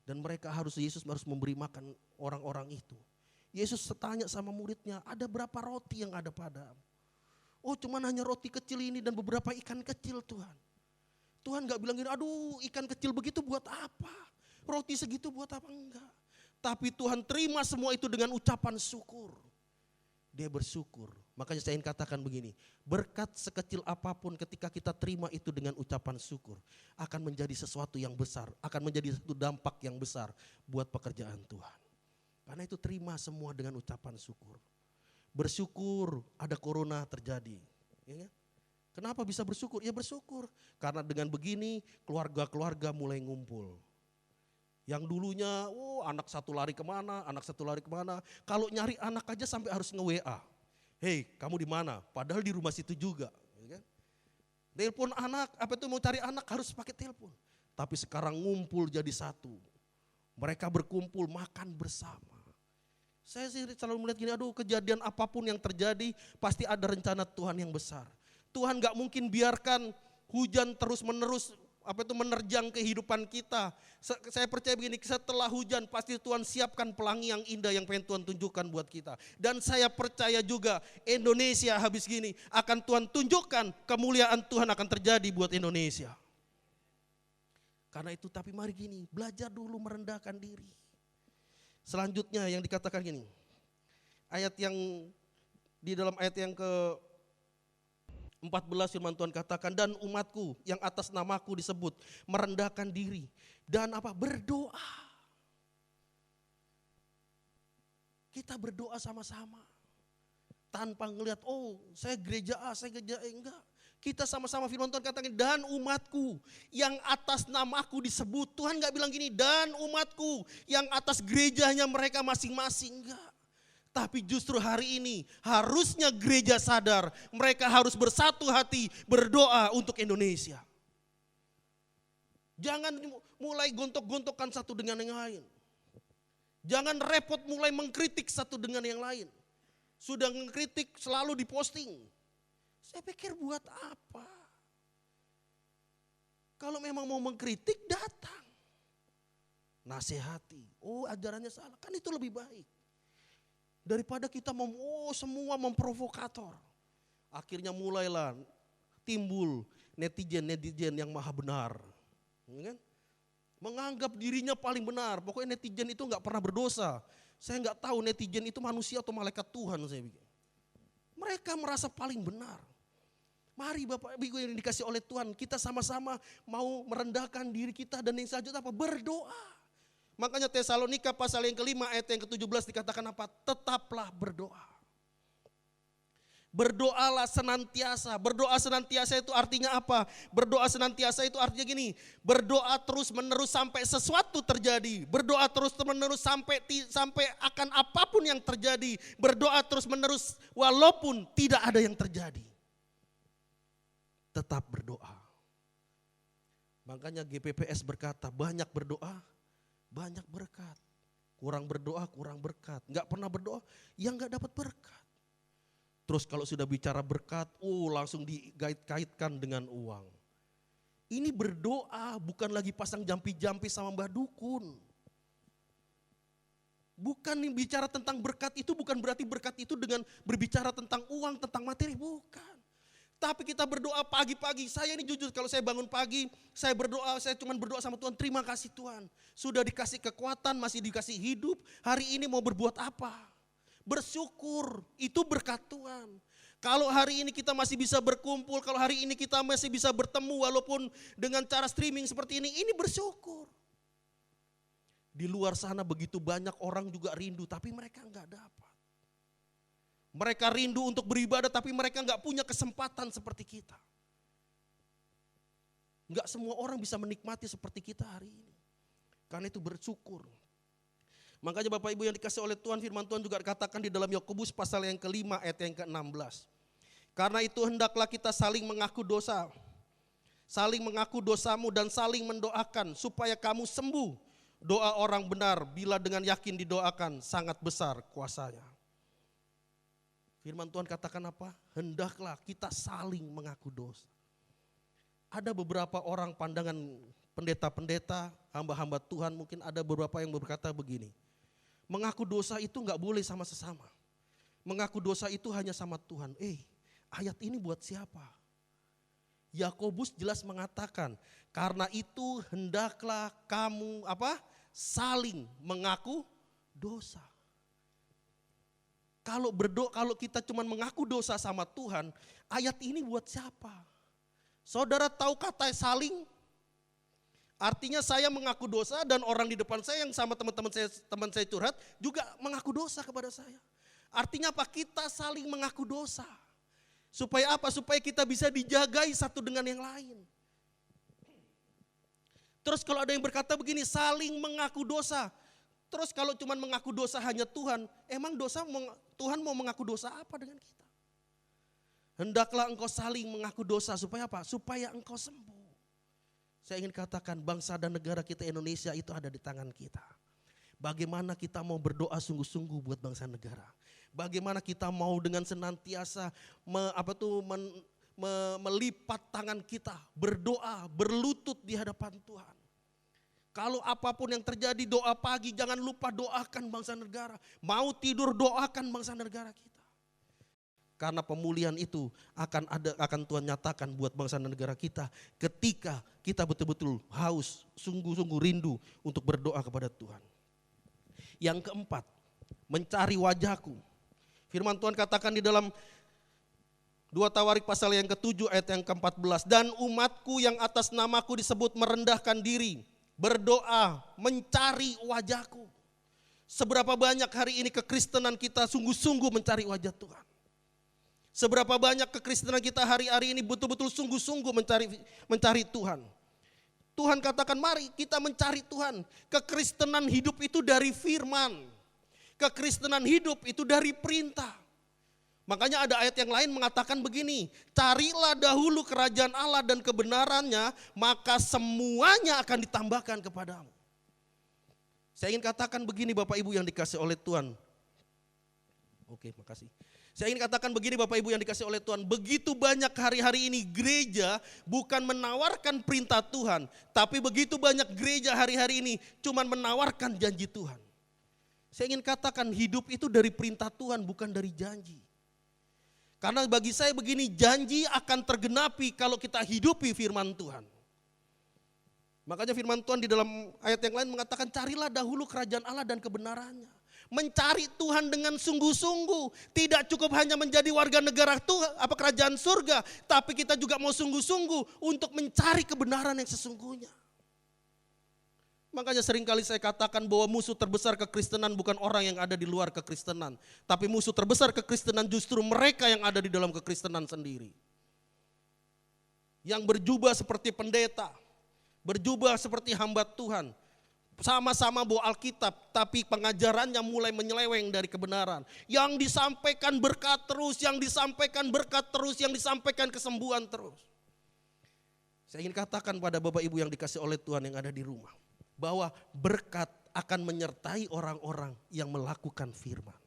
dan Yesus harus memberi makan orang-orang itu. Yesus tanya sama muridnya, ada berapa roti yang ada padamu? Oh, cuman hanya roti kecil ini dan beberapa ikan kecil Tuhan. Tuhan gak bilang gini, aduh ikan kecil begitu buat apa? Roti segitu buat apa? Enggak. Tapi Tuhan terima semua itu dengan ucapan syukur. Dia bersyukur. Makanya saya ingin katakan begini, berkat sekecil apapun ketika kita terima itu dengan ucapan syukur, akan menjadi sesuatu yang besar, akan menjadi satu dampak yang besar buat pekerjaan Tuhan. Karena itu terima semua dengan ucapan syukur. Bersyukur ada corona terjadi. Ya, kenapa bisa bersyukur? Ya bersyukur. Karena dengan begini keluarga-keluarga mulai ngumpul. Yang dulunya anak satu lari kemana. Kalau nyari anak aja sampai harus nge-WA. Hei, kamu di mana? Padahal di rumah situ juga. Ya kan? Telepon anak, mau cari anak harus pakai telepon. Tapi sekarang ngumpul jadi satu. Mereka berkumpul makan bersama. Saya sih selalu melihat gini, kejadian apapun yang terjadi pasti ada rencana Tuhan yang besar. Tuhan gak mungkin biarkan hujan terus menerus menerjang kehidupan kita. Saya percaya begini, setelah hujan pasti Tuhan siapkan pelangi yang indah yang pengen Tuhan tunjukkan buat kita. Dan saya percaya juga Indonesia habis gini akan Tuhan tunjukkan kemuliaan Tuhan akan terjadi buat Indonesia. Karena itu tapi mari gini, belajar dulu merendahkan diri. Selanjutnya yang dikatakan gini, di dalam ayat yang ke 14 firman Tuhan katakan, dan umatku yang atas namaku disebut merendahkan diri dan berdoa. Kita berdoa sama-sama tanpa ngelihat saya gereja A, saya gereja E, enggak. Kita sama-sama firman Tuhan katakan dan umatku yang atas namaku disebut. Tuhan enggak bilang gini dan umatku yang atas gerejanya mereka masing-masing, enggak. Tapi justru hari ini harusnya gereja sadar mereka harus bersatu hati berdoa untuk Indonesia. Jangan mulai gontok-gontokan satu dengan yang lain. Jangan repot mulai mengkritik satu dengan yang lain. Sudah mengkritik selalu diposting. Saya pikir buat apa? Kalau memang mau mengkritik datang. Nasihati. Oh ajarannya salah. Kan itu lebih baik. Daripada kita semua memprovokator. Akhirnya mulailah timbul netizen yang maha benar. Ya kan? Menganggap dirinya paling benar. Pokoknya netizen itu gak pernah berdosa. Saya gak tahu netizen itu manusia atau malaikat Tuhan. Saya pikir. Mereka merasa paling benar. Mari Bapak Ibu yang dikasih oleh Tuhan, kita sama-sama mau merendahkan diri kita dan yang selanjutnya apa? Berdoa. Makanya Tesalonika pasal yang kelima ayat yang ke-17 dikatakan apa? Tetaplah berdoa. Berdoalah senantiasa. Berdoa senantiasa itu artinya apa? Berdoa senantiasa itu artinya gini. Berdoa terus menerus sampai sesuatu terjadi. Berdoa terus menerus sampai akan apapun yang terjadi. Berdoa terus menerus walaupun tidak ada yang terjadi. Tetap berdoa. Makanya GPPS berkata banyak berdoa, banyak berkat. Kurang berdoa, kurang berkat. Enggak pernah berdoa, yang enggak dapat berkat. Terus kalau sudah bicara berkat, langsung dikait-kaitkan dengan uang. Ini berdoa bukan lagi pasang jampi-jampi sama mbah dukun. Bukan nih bicara tentang berkat itu bukan berarti berkat itu dengan berbicara tentang uang, tentang materi, bukan. Tapi kita berdoa pagi-pagi, saya ini jujur kalau saya bangun pagi, saya berdoa, saya cuma berdoa sama Tuhan, terima kasih Tuhan. Sudah dikasih kekuatan, masih dikasih hidup, hari ini mau berbuat apa? Bersyukur, itu berkat Tuhan. Kalau hari ini kita masih bisa berkumpul, kalau hari ini kita masih bisa bertemu walaupun dengan cara streaming seperti ini bersyukur. Di luar sana begitu banyak orang juga rindu, tapi mereka enggak dapat. Mereka rindu untuk beribadah tapi mereka enggak punya kesempatan seperti kita. Enggak semua orang bisa menikmati seperti kita hari ini. Karena itu bersyukur. Makanya Bapak Ibu yang dikasih oleh Tuhan, firman Tuhan juga dikatakan di dalam Yakobus pasal yang kelima ayat yang ke-16. Karena itu hendaklah kita saling mengaku dosa. Saling mengaku dosamu dan saling mendoakan supaya kamu sembuh. Doa orang benar bila dengan yakin didoakan sangat besar kuasanya. Firman Tuhan katakan apa? Hendaklah kita saling mengaku dosa. Ada beberapa orang pandangan pendeta-pendeta, hamba-hamba Tuhan mungkin ada beberapa yang berkata begini. Mengaku dosa itu enggak boleh sama sesama. Mengaku dosa itu hanya sama Tuhan. Ayat ini buat siapa? Yakobus jelas mengatakan, karena itu hendaklah kamu saling mengaku dosa. Kalau kita cuma mengaku dosa sama Tuhan, ayat ini buat siapa? Saudara tahu kata saling? Artinya saya mengaku dosa dan orang di depan saya yang sama teman saya curhat juga mengaku dosa kepada saya. Artinya apa? Kita saling mengaku dosa. Supaya apa? Supaya kita bisa dijagai satu dengan yang lain. Terus kalau ada yang berkata begini, saling mengaku dosa. Terus kalau cuma mengaku dosa hanya Tuhan, emang Tuhan mau mengaku dosa apa dengan kita? Hendaklah engkau saling mengaku dosa supaya apa? Supaya engkau sembuh. Saya ingin katakan bangsa dan negara kita Indonesia itu ada di tangan kita. Bagaimana kita mau berdoa sungguh-sungguh buat bangsa negara? Bagaimana kita mau dengan senantiasa melipat tangan kita, berdoa, berlutut di hadapan Tuhan. Kalau apapun yang terjadi doa pagi, jangan lupa doakan bangsa negara. Mau tidur doakan bangsa negara kita. Karena pemulihan itu akan Tuhan nyatakan buat bangsa dan negara kita ketika kita betul-betul haus, sungguh-sungguh rindu untuk berdoa kepada Tuhan. Yang keempat, mencari wajahku. Firman Tuhan katakan di dalam 2 Tawarik pasal yang ke-7 ayat yang ke-14. Dan umatku yang atas namaku disebut merendahkan diri, berdoa, mencari wajahku. Seberapa banyak hari ini kekristenan kita sungguh-sungguh mencari wajah Tuhan. Seberapa banyak kekristenan kita hari-hari ini betul-betul sungguh-sungguh mencari Tuhan. Tuhan katakan mari kita mencari Tuhan. Kekristenan hidup itu dari firman. Kekristenan hidup itu dari perintah. Makanya ada ayat yang lain mengatakan begini, carilah dahulu kerajaan Allah dan kebenarannya, maka semuanya akan ditambahkan kepadamu. Saya ingin katakan begini Bapak Ibu yang dikasih oleh Tuhan. Oke, makasih. Saya ingin katakan begini Bapak Ibu yang dikasih oleh Tuhan, begitu banyak hari-hari ini gereja bukan menawarkan perintah Tuhan, tapi begitu banyak gereja hari-hari ini cuman menawarkan janji Tuhan. Saya ingin katakan hidup itu dari perintah Tuhan bukan dari janji. Karena bagi saya begini, janji akan tergenapi kalau kita hidupi firman Tuhan. Makanya firman Tuhan di dalam ayat yang lain mengatakan carilah dahulu kerajaan Allah dan kebenarannya. Mencari Tuhan dengan sungguh-sungguh. Tidak cukup hanya menjadi warga negara Tuhan, kerajaan surga. Tapi kita juga mau sungguh-sungguh untuk mencari kebenaran yang sesungguhnya. Makanya seringkali saya katakan bahwa musuh terbesar kekristenan bukan orang yang ada di luar kekristenan. Tapi musuh terbesar kekristenan justru mereka yang ada di dalam kekristenan sendiri. Yang berjubah seperti pendeta, berjubah seperti hamba Tuhan. Sama-sama bawa Alkitab, tapi pengajarannya mulai menyeleweng dari kebenaran. Yang disampaikan berkat terus, yang disampaikan berkat terus, yang disampaikan kesembuhan terus. Saya ingin katakan pada Bapak Ibu yang dikasih oleh Tuhan yang ada di rumah, bahwa berkat akan menyertai orang-orang yang melakukan firman.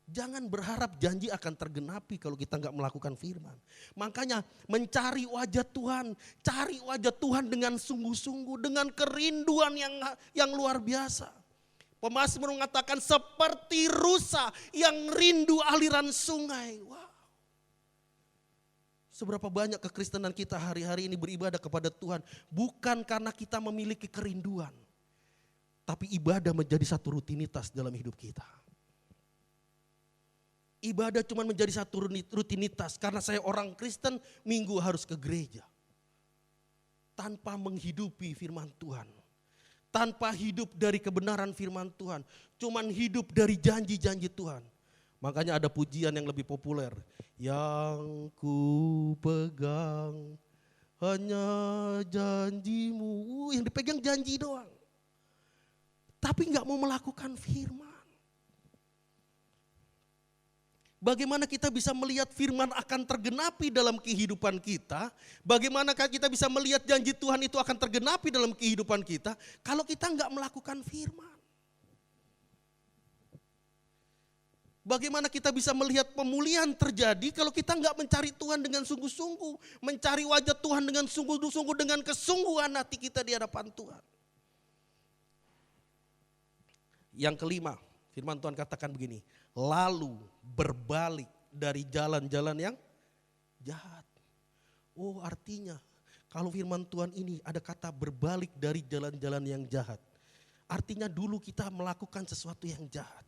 Jangan berharap janji akan tergenapi kalau kita nggak melakukan firman. Makanya mencari wajah Tuhan, cari wajah Tuhan dengan sungguh-sungguh, dengan kerinduan yang luar biasa. Pemazmur mengatakan seperti rusa yang rindu aliran sungai. Wow. Seberapa banyak kekristenan kita hari-hari ini beribadah kepada Tuhan bukan karena kita memiliki kerinduan, tapi ibadah menjadi satu rutinitas dalam hidup kita. Ibadah cuma menjadi satu rutinitas karena saya orang Kristen, minggu harus ke gereja. Tanpa menghidupi firman Tuhan, tanpa hidup dari kebenaran firman Tuhan, cuman hidup dari janji-janji Tuhan. Makanya ada pujian yang lebih populer. Yang ku pegang hanya janjimu. Yang dipegang janji doang. Tapi gak mau melakukan firman. Bagaimana kita bisa melihat firman akan tergenapi dalam kehidupan kita? Bagaimana kita bisa melihat janji Tuhan itu akan tergenapi dalam kehidupan kita kalau kita gak melakukan firman? Bagaimana kita bisa melihat pemulihan terjadi kalau kita nggak mencari Tuhan dengan sungguh-sungguh, mencari wajah Tuhan dengan sungguh-sungguh, dengan kesungguhan hati kita di hadapan Tuhan. Yang kelima, firman Tuhan katakan begini, lalu berbalik dari jalan-jalan yang jahat. Oh, artinya kalau firman Tuhan ini ada kata berbalik dari jalan-jalan yang jahat. Artinya dulu kita melakukan sesuatu yang jahat.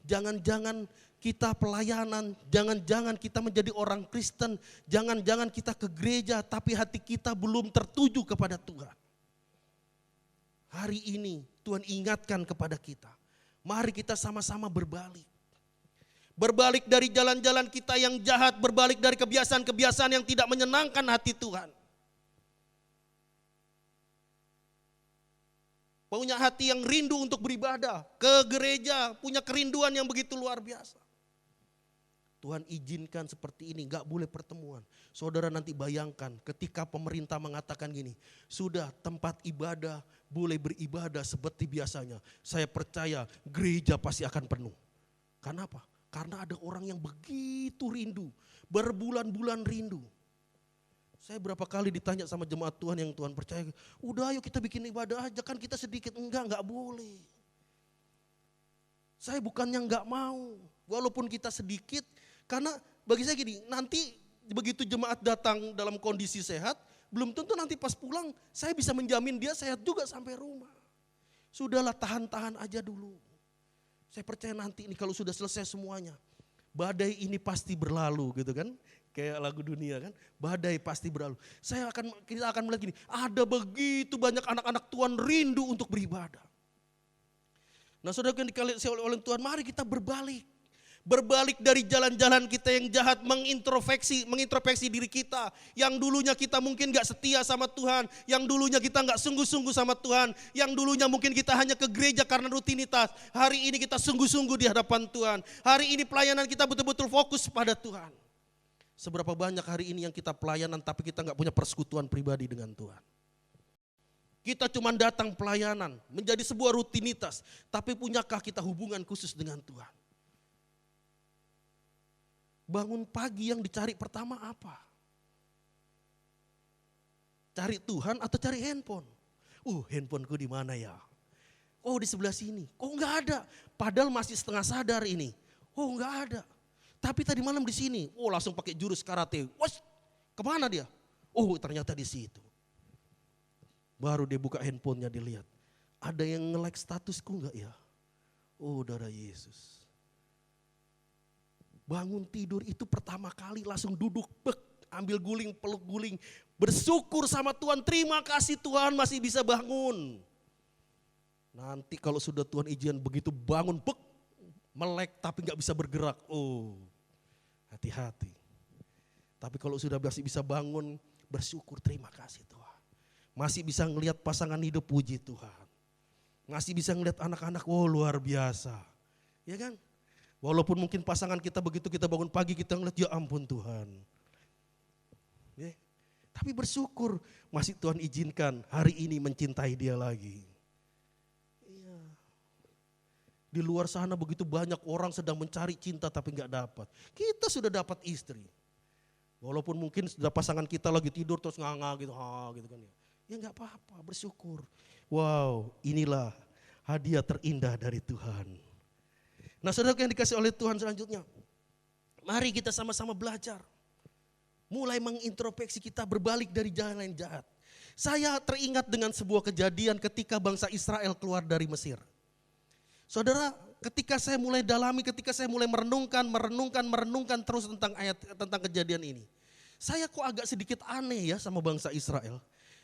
Jangan-jangan kita pelayanan, jangan-jangan kita menjadi orang Kristen, jangan-jangan kita ke gereja tapi hati kita belum tertuju kepada Tuhan. Hari ini Tuhan ingatkan kepada kita, mari kita sama-sama berbalik. Berbalik dari jalan-jalan kita yang jahat, berbalik dari kebiasaan-kebiasaan yang tidak menyenangkan hati Tuhan. Punya hati yang rindu untuk beribadah, ke gereja, punya kerinduan yang begitu luar biasa. Tuhan izinkan seperti ini, gak boleh pertemuan. Saudara nanti bayangkan ketika pemerintah mengatakan gini, sudah tempat ibadah boleh beribadah seperti biasanya. Saya percaya gereja pasti akan penuh. Kenapa? Karena ada orang yang begitu rindu, berbulan-bulan rindu. Saya berapa kali ditanya sama jemaat Tuhan yang Tuhan percaya, udah ayo kita bikin ibadah aja, kan kita sedikit. Enggak boleh. Saya bukannya enggak mau, walaupun kita sedikit, karena bagi saya gini, nanti begitu jemaat datang dalam kondisi sehat, belum tentu nanti pas pulang saya bisa menjamin dia sehat juga sampai rumah. Sudahlah, tahan-tahan aja dulu. Saya percaya nanti ini kalau sudah selesai semuanya, badai ini pasti berlalu gitu kan. Kayak lagu dunia kan, badai pasti berlalu. Kita akan melihat gini, ada begitu banyak anak-anak Tuhan rindu untuk beribadah. Nah saudara yang dikasih oleh Tuhan, mari kita berbalik. Berbalik dari jalan-jalan kita yang jahat, mengintrospeksi diri kita. Yang dulunya kita mungkin gak setia sama Tuhan, yang dulunya kita gak sungguh-sungguh sama Tuhan, yang dulunya mungkin kita hanya ke gereja karena rutinitas. Hari ini kita sungguh-sungguh di hadapan Tuhan. Hari ini pelayanan kita betul-betul fokus pada Tuhan. Seberapa banyak hari ini yang kita pelayanan tapi kita gak punya persekutuan pribadi dengan Tuhan. Kita cuma datang pelayanan, menjadi sebuah rutinitas. Tapi punyakah kita hubungan khusus dengan Tuhan? Bangun pagi yang dicari pertama apa? Cari Tuhan atau cari handphone? Handphoneku di mana ya? Oh, di sebelah sini. Oh, enggak ada. Padahal masih setengah sadar ini. Oh, enggak ada. Tapi tadi malam di sini. Oh, langsung pakai jurus karate. Wah, kemana dia? Oh, ternyata di situ. Baru dia buka handphonenya, dilihat. Ada yang nge-like statusku enggak ya? Oh, darah Yesus. Bangun tidur itu pertama kali langsung duduk, ambil guling, peluk guling. Bersyukur sama Tuhan, terima kasih Tuhan masih bisa bangun. Nanti kalau sudah Tuhan izin begitu bangun, melek tapi gak bisa bergerak. Oh, hati-hati. Tapi kalau sudah masih bisa bangun, bersyukur, terima kasih Tuhan. Masih bisa ngelihat pasangan hidup, puji Tuhan. Masih bisa ngelihat anak-anak, oh luar biasa. Ya kan? Walaupun mungkin pasangan kita begitu kita bangun pagi kita ngeliat, ya ampun Tuhan. Ya, tapi bersyukur masih Tuhan izinkan hari ini mencintai dia lagi. Iya. Di luar sana begitu banyak orang sedang mencari cinta tapi gak dapat. Kita sudah dapat istri. Walaupun mungkin sudah pasangan kita lagi tidur terus nganga gitu, gitu kan ya. Ya gak apa-apa, bersyukur. Wow, inilah hadiah terindah dari Tuhan. Nah, saudara yang dikasih oleh Tuhan selanjutnya, mari kita sama-sama belajar. Mulai mengintrospeksi kita berbalik dari jalan yang jahat. Saya teringat dengan sebuah kejadian ketika bangsa Israel keluar dari Mesir. Saudara, ketika saya mulai dalami, ketika saya mulai merenungkan terus tentang kejadian ini. Saya kok agak sedikit aneh ya sama bangsa Israel.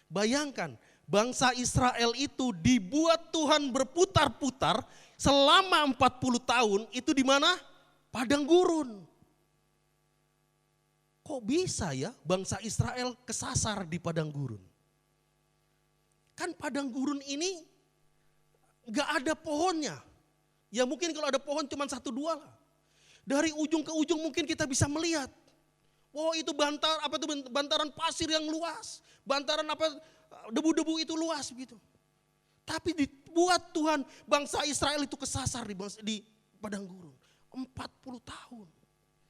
Bayangkan, bangsa Israel itu dibuat Tuhan berputar-putar selama 40 tahun itu di mana? Padang gurun. Kok bisa ya bangsa Israel kesasar di padang gurun? Kan padang gurun ini gak ada pohonnya. Ya mungkin kalau ada pohon cuma 1-2 lah. Dari ujung ke ujung mungkin kita bisa melihat. Wow, itu bantaran pasir yang luas. Bantaran debu-debu itu luas begitu. Tapi dibuat Tuhan bangsa Israel itu kesasar di padang gurun. 40 tahun.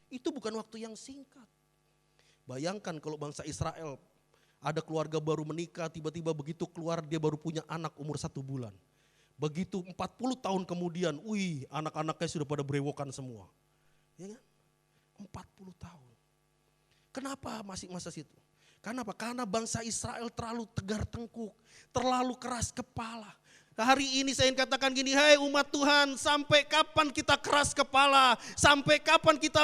Itu bukan waktu yang singkat. Bayangkan kalau bangsa Israel ada keluarga baru menikah, tiba-tiba begitu keluar dia baru punya anak umur 1 bulan. Begitu 40 tahun kemudian, anak-anaknya sudah pada berewokan semua. Ya kan? 40 tahun. Kenapa masih masa situ? Kenapa? Karena bangsa Israel terlalu tegar tengkuk, terlalu keras kepala. Hari ini saya ingin katakan gini, hai umat Tuhan, sampai kapan kita keras kepala? Sampai kapan kita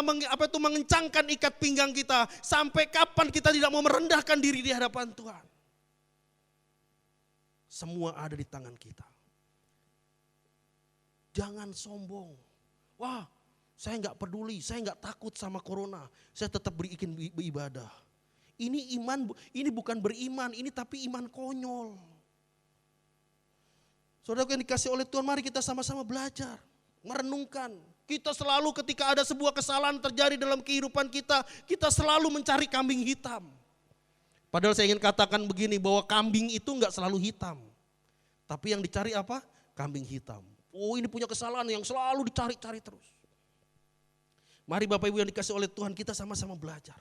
mengencangkan ikat pinggang kita? Sampai kapan kita tidak mau merendahkan diri di hadapan Tuhan? Semua ada di tangan kita. Jangan sombong. Wah, saya enggak peduli, saya enggak takut sama corona. Saya tetap beribadah. Ini iman, ini bukan beriman, ini tapi iman konyol. Saudara yang dikasih oleh Tuhan, mari kita sama-sama belajar, merenungkan. Kita selalu ketika ada sebuah kesalahan terjadi dalam kehidupan kita, kita selalu mencari kambing hitam. Padahal saya ingin katakan begini, bahwa kambing itu enggak selalu hitam. Tapi yang dicari apa? Kambing hitam. Oh, ini punya kesalahan yang selalu dicari-cari terus. Mari Bapak Ibu yang dikasih oleh Tuhan, kita sama-sama belajar.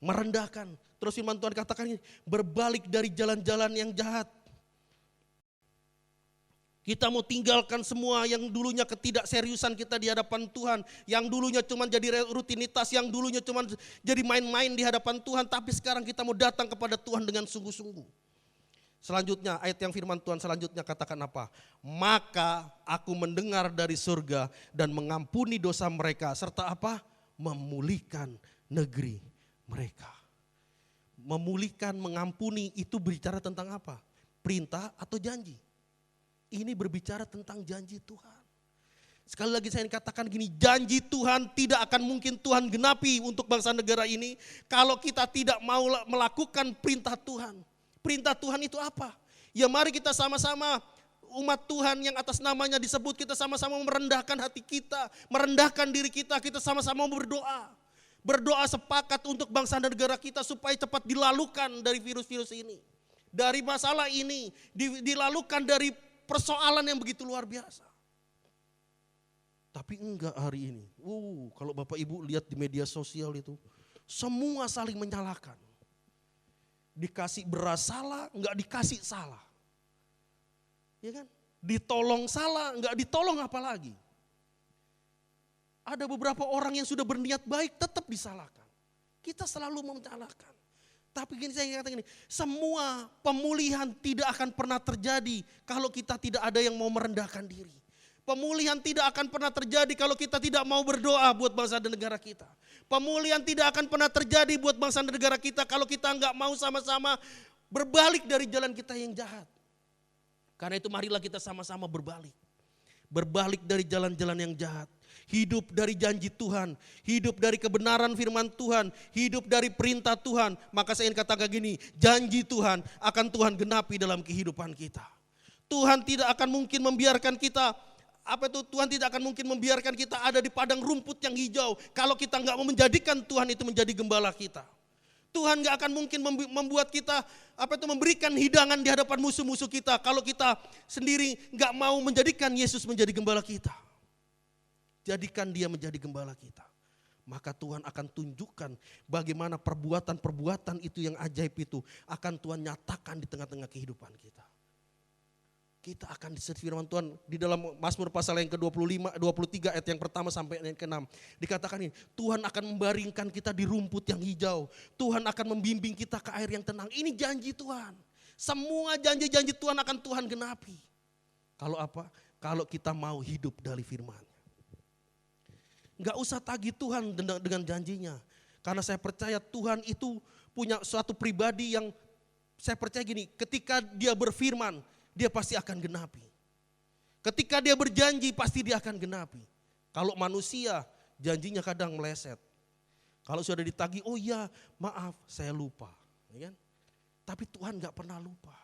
Merendahkan. Terus firman Tuhan katakan ini, berbalik dari jalan-jalan yang jahat. Kita mau tinggalkan semua yang dulunya ketidakseriusan kita di hadapan Tuhan. Yang dulunya cuma jadi rutinitas, yang dulunya cuma jadi main-main di hadapan Tuhan. Tapi sekarang kita mau datang kepada Tuhan dengan sungguh-sungguh. Selanjutnya ayat yang firman Tuhan selanjutnya katakan apa? Maka aku mendengar dari surga dan mengampuni dosa mereka. Serta apa? Memulihkan negeri mereka. Memulihkan, mengampuni itu berbicara tentang apa? Perintah atau janji? Ini berbicara tentang janji Tuhan. Sekali lagi saya ingin katakan gini, janji Tuhan tidak akan mungkin Tuhan genapi untuk bangsa negara ini kalau kita tidak mau melakukan perintah Tuhan. Perintah Tuhan itu apa? Ya mari kita sama-sama umat Tuhan yang atas namanya disebut, kita sama-sama merendahkan hati kita, merendahkan diri kita, kita sama-sama berdoa. Berdoa sepakat untuk bangsa dan negara kita supaya cepat dilalukan dari virus-virus ini. Dari masalah ini, dilalukan dari persoalan yang begitu luar biasa. Tapi enggak hari ini. Kalau Bapak Ibu lihat di media sosial itu, semua saling menyalahkan. Dikasih beras salah, enggak dikasih salah. Ya kan? Ditolong salah, enggak ditolong apalagi. Ada beberapa orang yang sudah berniat baik tetap disalahkan. Kita selalu menyalahkan. Tapi gini saya katakan gini, semua pemulihan tidak akan pernah terjadi kalau kita tidak ada yang mau merendahkan diri. Pemulihan tidak akan pernah terjadi kalau kita tidak mau berdoa buat bangsa dan negara kita. Pemulihan tidak akan pernah terjadi buat bangsa dan negara kita kalau kita enggak mau sama-sama berbalik dari jalan kita yang jahat. Karena itu marilah kita sama-sama berbalik. Berbalik dari jalan-jalan yang jahat. Hidup dari janji Tuhan, hidup dari kebenaran firman Tuhan, hidup dari perintah Tuhan. Maka saya ingin katakan gini, janji Tuhan akan Tuhan genapi dalam kehidupan kita. Tuhan tidak akan mungkin membiarkan kita, Tuhan tidak akan mungkin membiarkan kita ada di padang rumput yang hijau kalau kita enggak mau menjadikan Tuhan itu menjadi gembala kita. Tuhan enggak akan mungkin membuat kita memberikan hidangan di hadapan musuh-musuh kita kalau kita sendiri enggak mau menjadikan Yesus menjadi gembala kita. Jadikan dia menjadi gembala kita. Maka Tuhan akan tunjukkan bagaimana perbuatan-perbuatan itu yang ajaib itu akan Tuhan nyatakan di tengah-tengah kehidupan kita. Kita akan disebut firman Tuhan di dalam Mazmur pasal yang ke-25, 23 ayat yang pertama sampai yang ke-6. Dikatakan ini, Tuhan akan membaringkan kita di rumput yang hijau. Tuhan akan membimbing kita ke air yang tenang. Ini janji Tuhan. Semua janji-janji Tuhan akan Tuhan genapi. Kalau apa? Kalau kita mau hidup dari firman. Enggak usah tagih Tuhan dengan janjinya. Karena saya percaya Tuhan itu punya suatu pribadi yang saya percaya gini, ketika dia berfirman, dia pasti akan genapi. Ketika dia berjanji pasti dia akan genapi. Kalau manusia janjinya kadang meleset. Kalau sudah ditagih, oh iya maaf saya lupa. Ya kan? Tapi Tuhan gak pernah lupa.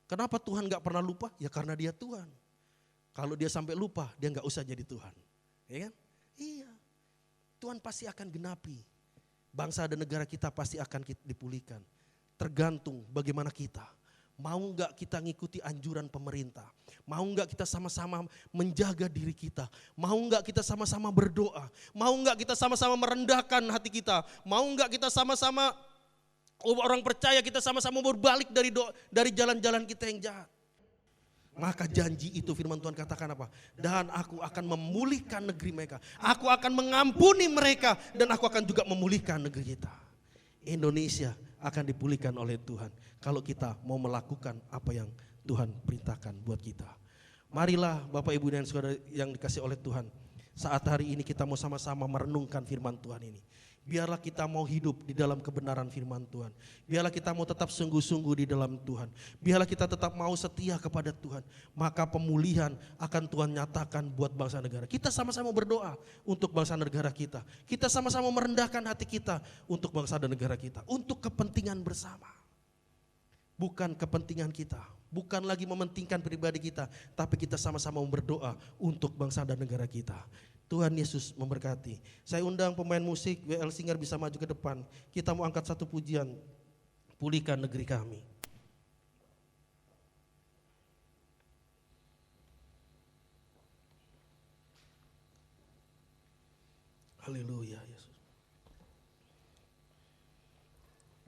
Kenapa Tuhan gak pernah lupa? Ya karena dia Tuhan. Kalau dia sampai lupa dia gak usah jadi Tuhan. Ya kan? Iya. Tuhan pasti akan genapi. Bangsa dan negara kita pasti akan dipulihkan. Tergantung bagaimana kita. Mau enggak kita ngikuti anjuran pemerintah? Mau enggak kita sama-sama menjaga diri kita? Mau enggak kita sama-sama berdoa? Mau enggak kita sama-sama merendahkan hati kita? Mau enggak kita sama-sama orang percaya kita sama-sama berbalik dari jalan-jalan kita yang jahat? Maka janji itu firman Tuhan katakan apa? Dan aku akan memulihkan negeri mereka. Aku akan mengampuni mereka dan aku akan juga memulihkan negeri kita. Indonesia akan dipulihkan oleh Tuhan kalau kita mau melakukan apa yang Tuhan perintahkan buat kita. Marilah Bapak Ibu dan Saudara yang dikasih oleh Tuhan, saat hari ini kita mau sama-sama merenungkan firman Tuhan ini. Biarlah kita mau hidup di dalam kebenaran firman Tuhan. Biarlah kita mau tetap sungguh-sungguh di dalam Tuhan. Biarlah kita tetap mau setia kepada Tuhan. Maka pemulihan akan Tuhan nyatakan buat bangsa negara. Kita sama-sama berdoa untuk bangsa negara kita. Kita sama-sama merendahkan hati kita untuk bangsa dan negara kita. Untuk kepentingan bersama. Bukan kepentingan kita. Bukan lagi mementingkan pribadi kita. Tapi kita sama-sama berdoa untuk bangsa dan negara kita. Tuhan Yesus memberkati. Saya undang pemain musik WL Singer bisa maju ke depan. Kita mau angkat satu pujian, pulihkan negeri kami. Haleluya Yesus.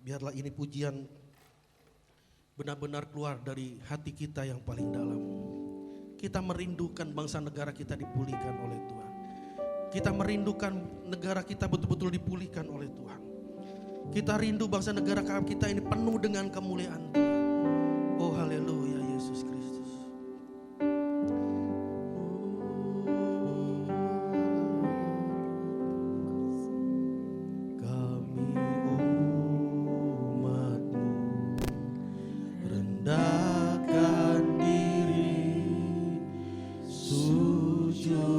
Biarlah ini pujian benar-benar keluar dari hati kita yang paling dalam. Kita merindukan bangsa negara kita dipulihkan oleh Tuhan. Kita merindukan negara kita betul-betul dipulihkan oleh Tuhan. Kita rindu bangsa negara kita ini penuh dengan kemuliaan Tuhan. Oh haleluya Yesus Kristus. Kami umat-Mu rendahkan diri, sujud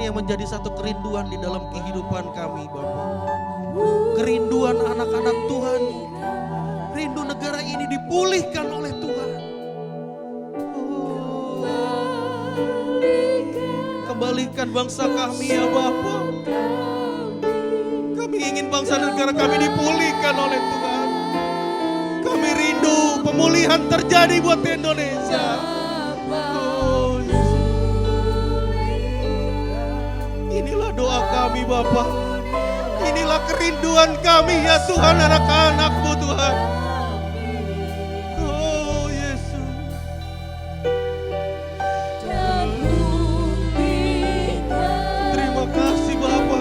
yang menjadi satu kerinduan di dalam kehidupan kami Bapa. Kerinduan anak-anak Tuhan. Rindu negara ini dipulihkan oleh Tuhan. Kembalikan bangsa kami ya Bapa. Kami ingin bangsa negara kami dipulihkan oleh Tuhan. Kami rindu pemulihan terjadi buat Indonesia. Oh, Yesus. Inilah doa kami Bapa. Inilah kerinduan kami ya Tuhan, anak-anak-Mu Tuhan. Oh Yesus. Terima kasih Bapa.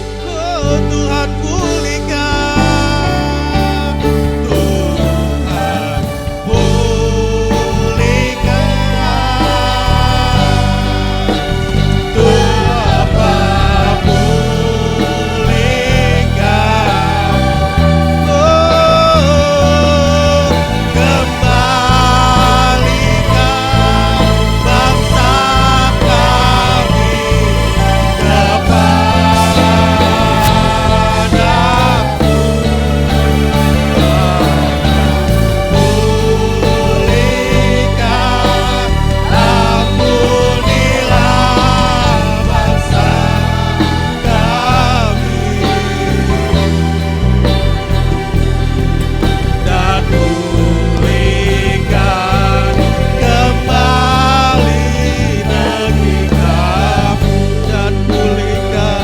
Oh Tuhan pulihkan. Tuhan pulihkan. Tuhan pulihkan. Oh kembalikan bangsa kami pulihkan, ampunilah bangsa kami, dan pulihkan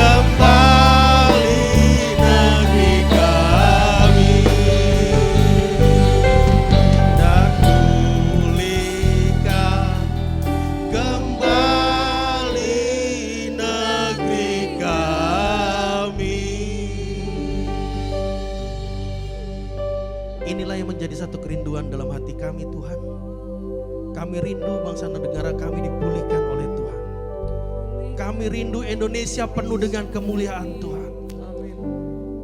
kembali negeri kami, dan pulihkan kembali negeri kami, dan pulihkan kembali negeri kami. Inilah yang menjadi satu kerinduan dalam hati kami Tuhan. Kami rindu bangsa dan negara kami dipulihkan oleh Tuhan. Kami rindu Indonesia penuh dengan kemuliaan Tuhan.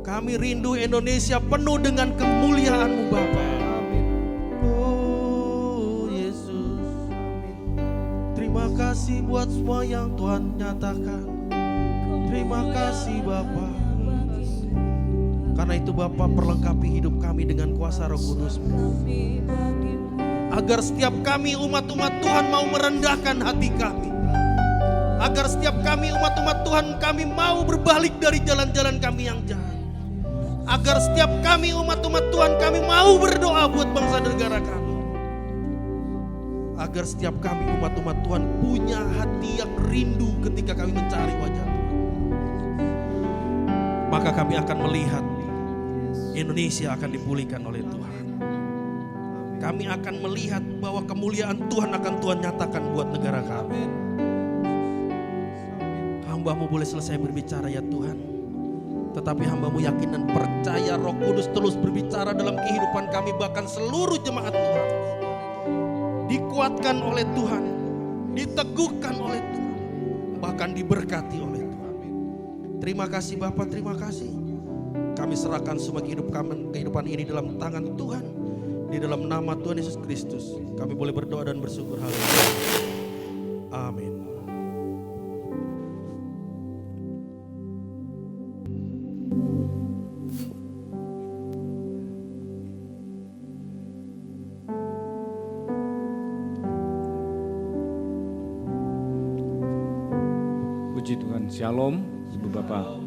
Kami rindu Indonesia penuh dengan kemuliaan-Mu Bapa. Oh Yesus. Terima kasih buat semua yang Tuhan nyatakan. Terima kasih Bapa. Karena itu Bapa perlengkapi hidup kami dengan kuasa Roh Kudus-Mu. Agar setiap kami umat-umat Tuhan mau merendahkan hati kami. Agar setiap kami umat-umat Tuhan kami mau berbalik dari jalan-jalan kami yang jahat. Agar setiap kami umat-umat Tuhan kami mau berdoa buat bangsa dan negara kami. Agar setiap kami umat-umat Tuhan punya hati yang rindu ketika kami mencari wajah Tuhan. Maka kami akan melihat Indonesia akan dipulihkan oleh Tuhan. Kami akan melihat bahwa kemuliaan Tuhan akan Tuhan nyatakan buat negara kami. Hamba-Mu boleh selesai berbicara ya Tuhan. Tetapi hamba-Mu yakin dan percaya Roh Kudus terus berbicara dalam kehidupan kami. Bahkan seluruh jemaat Tuhan dikuatkan oleh Tuhan, diteguhkan oleh Tuhan, bahkan diberkati oleh Tuhan. Terima kasih Bapa, terima kasih. Kami serahkan semua kehidupan ini dalam tangan Tuhan. Di dalam nama Tuhan Yesus Kristus kami boleh berdoa dan bersyukur. Haleluya. Amin. Puji Tuhan, Shalom Ibu Bapak.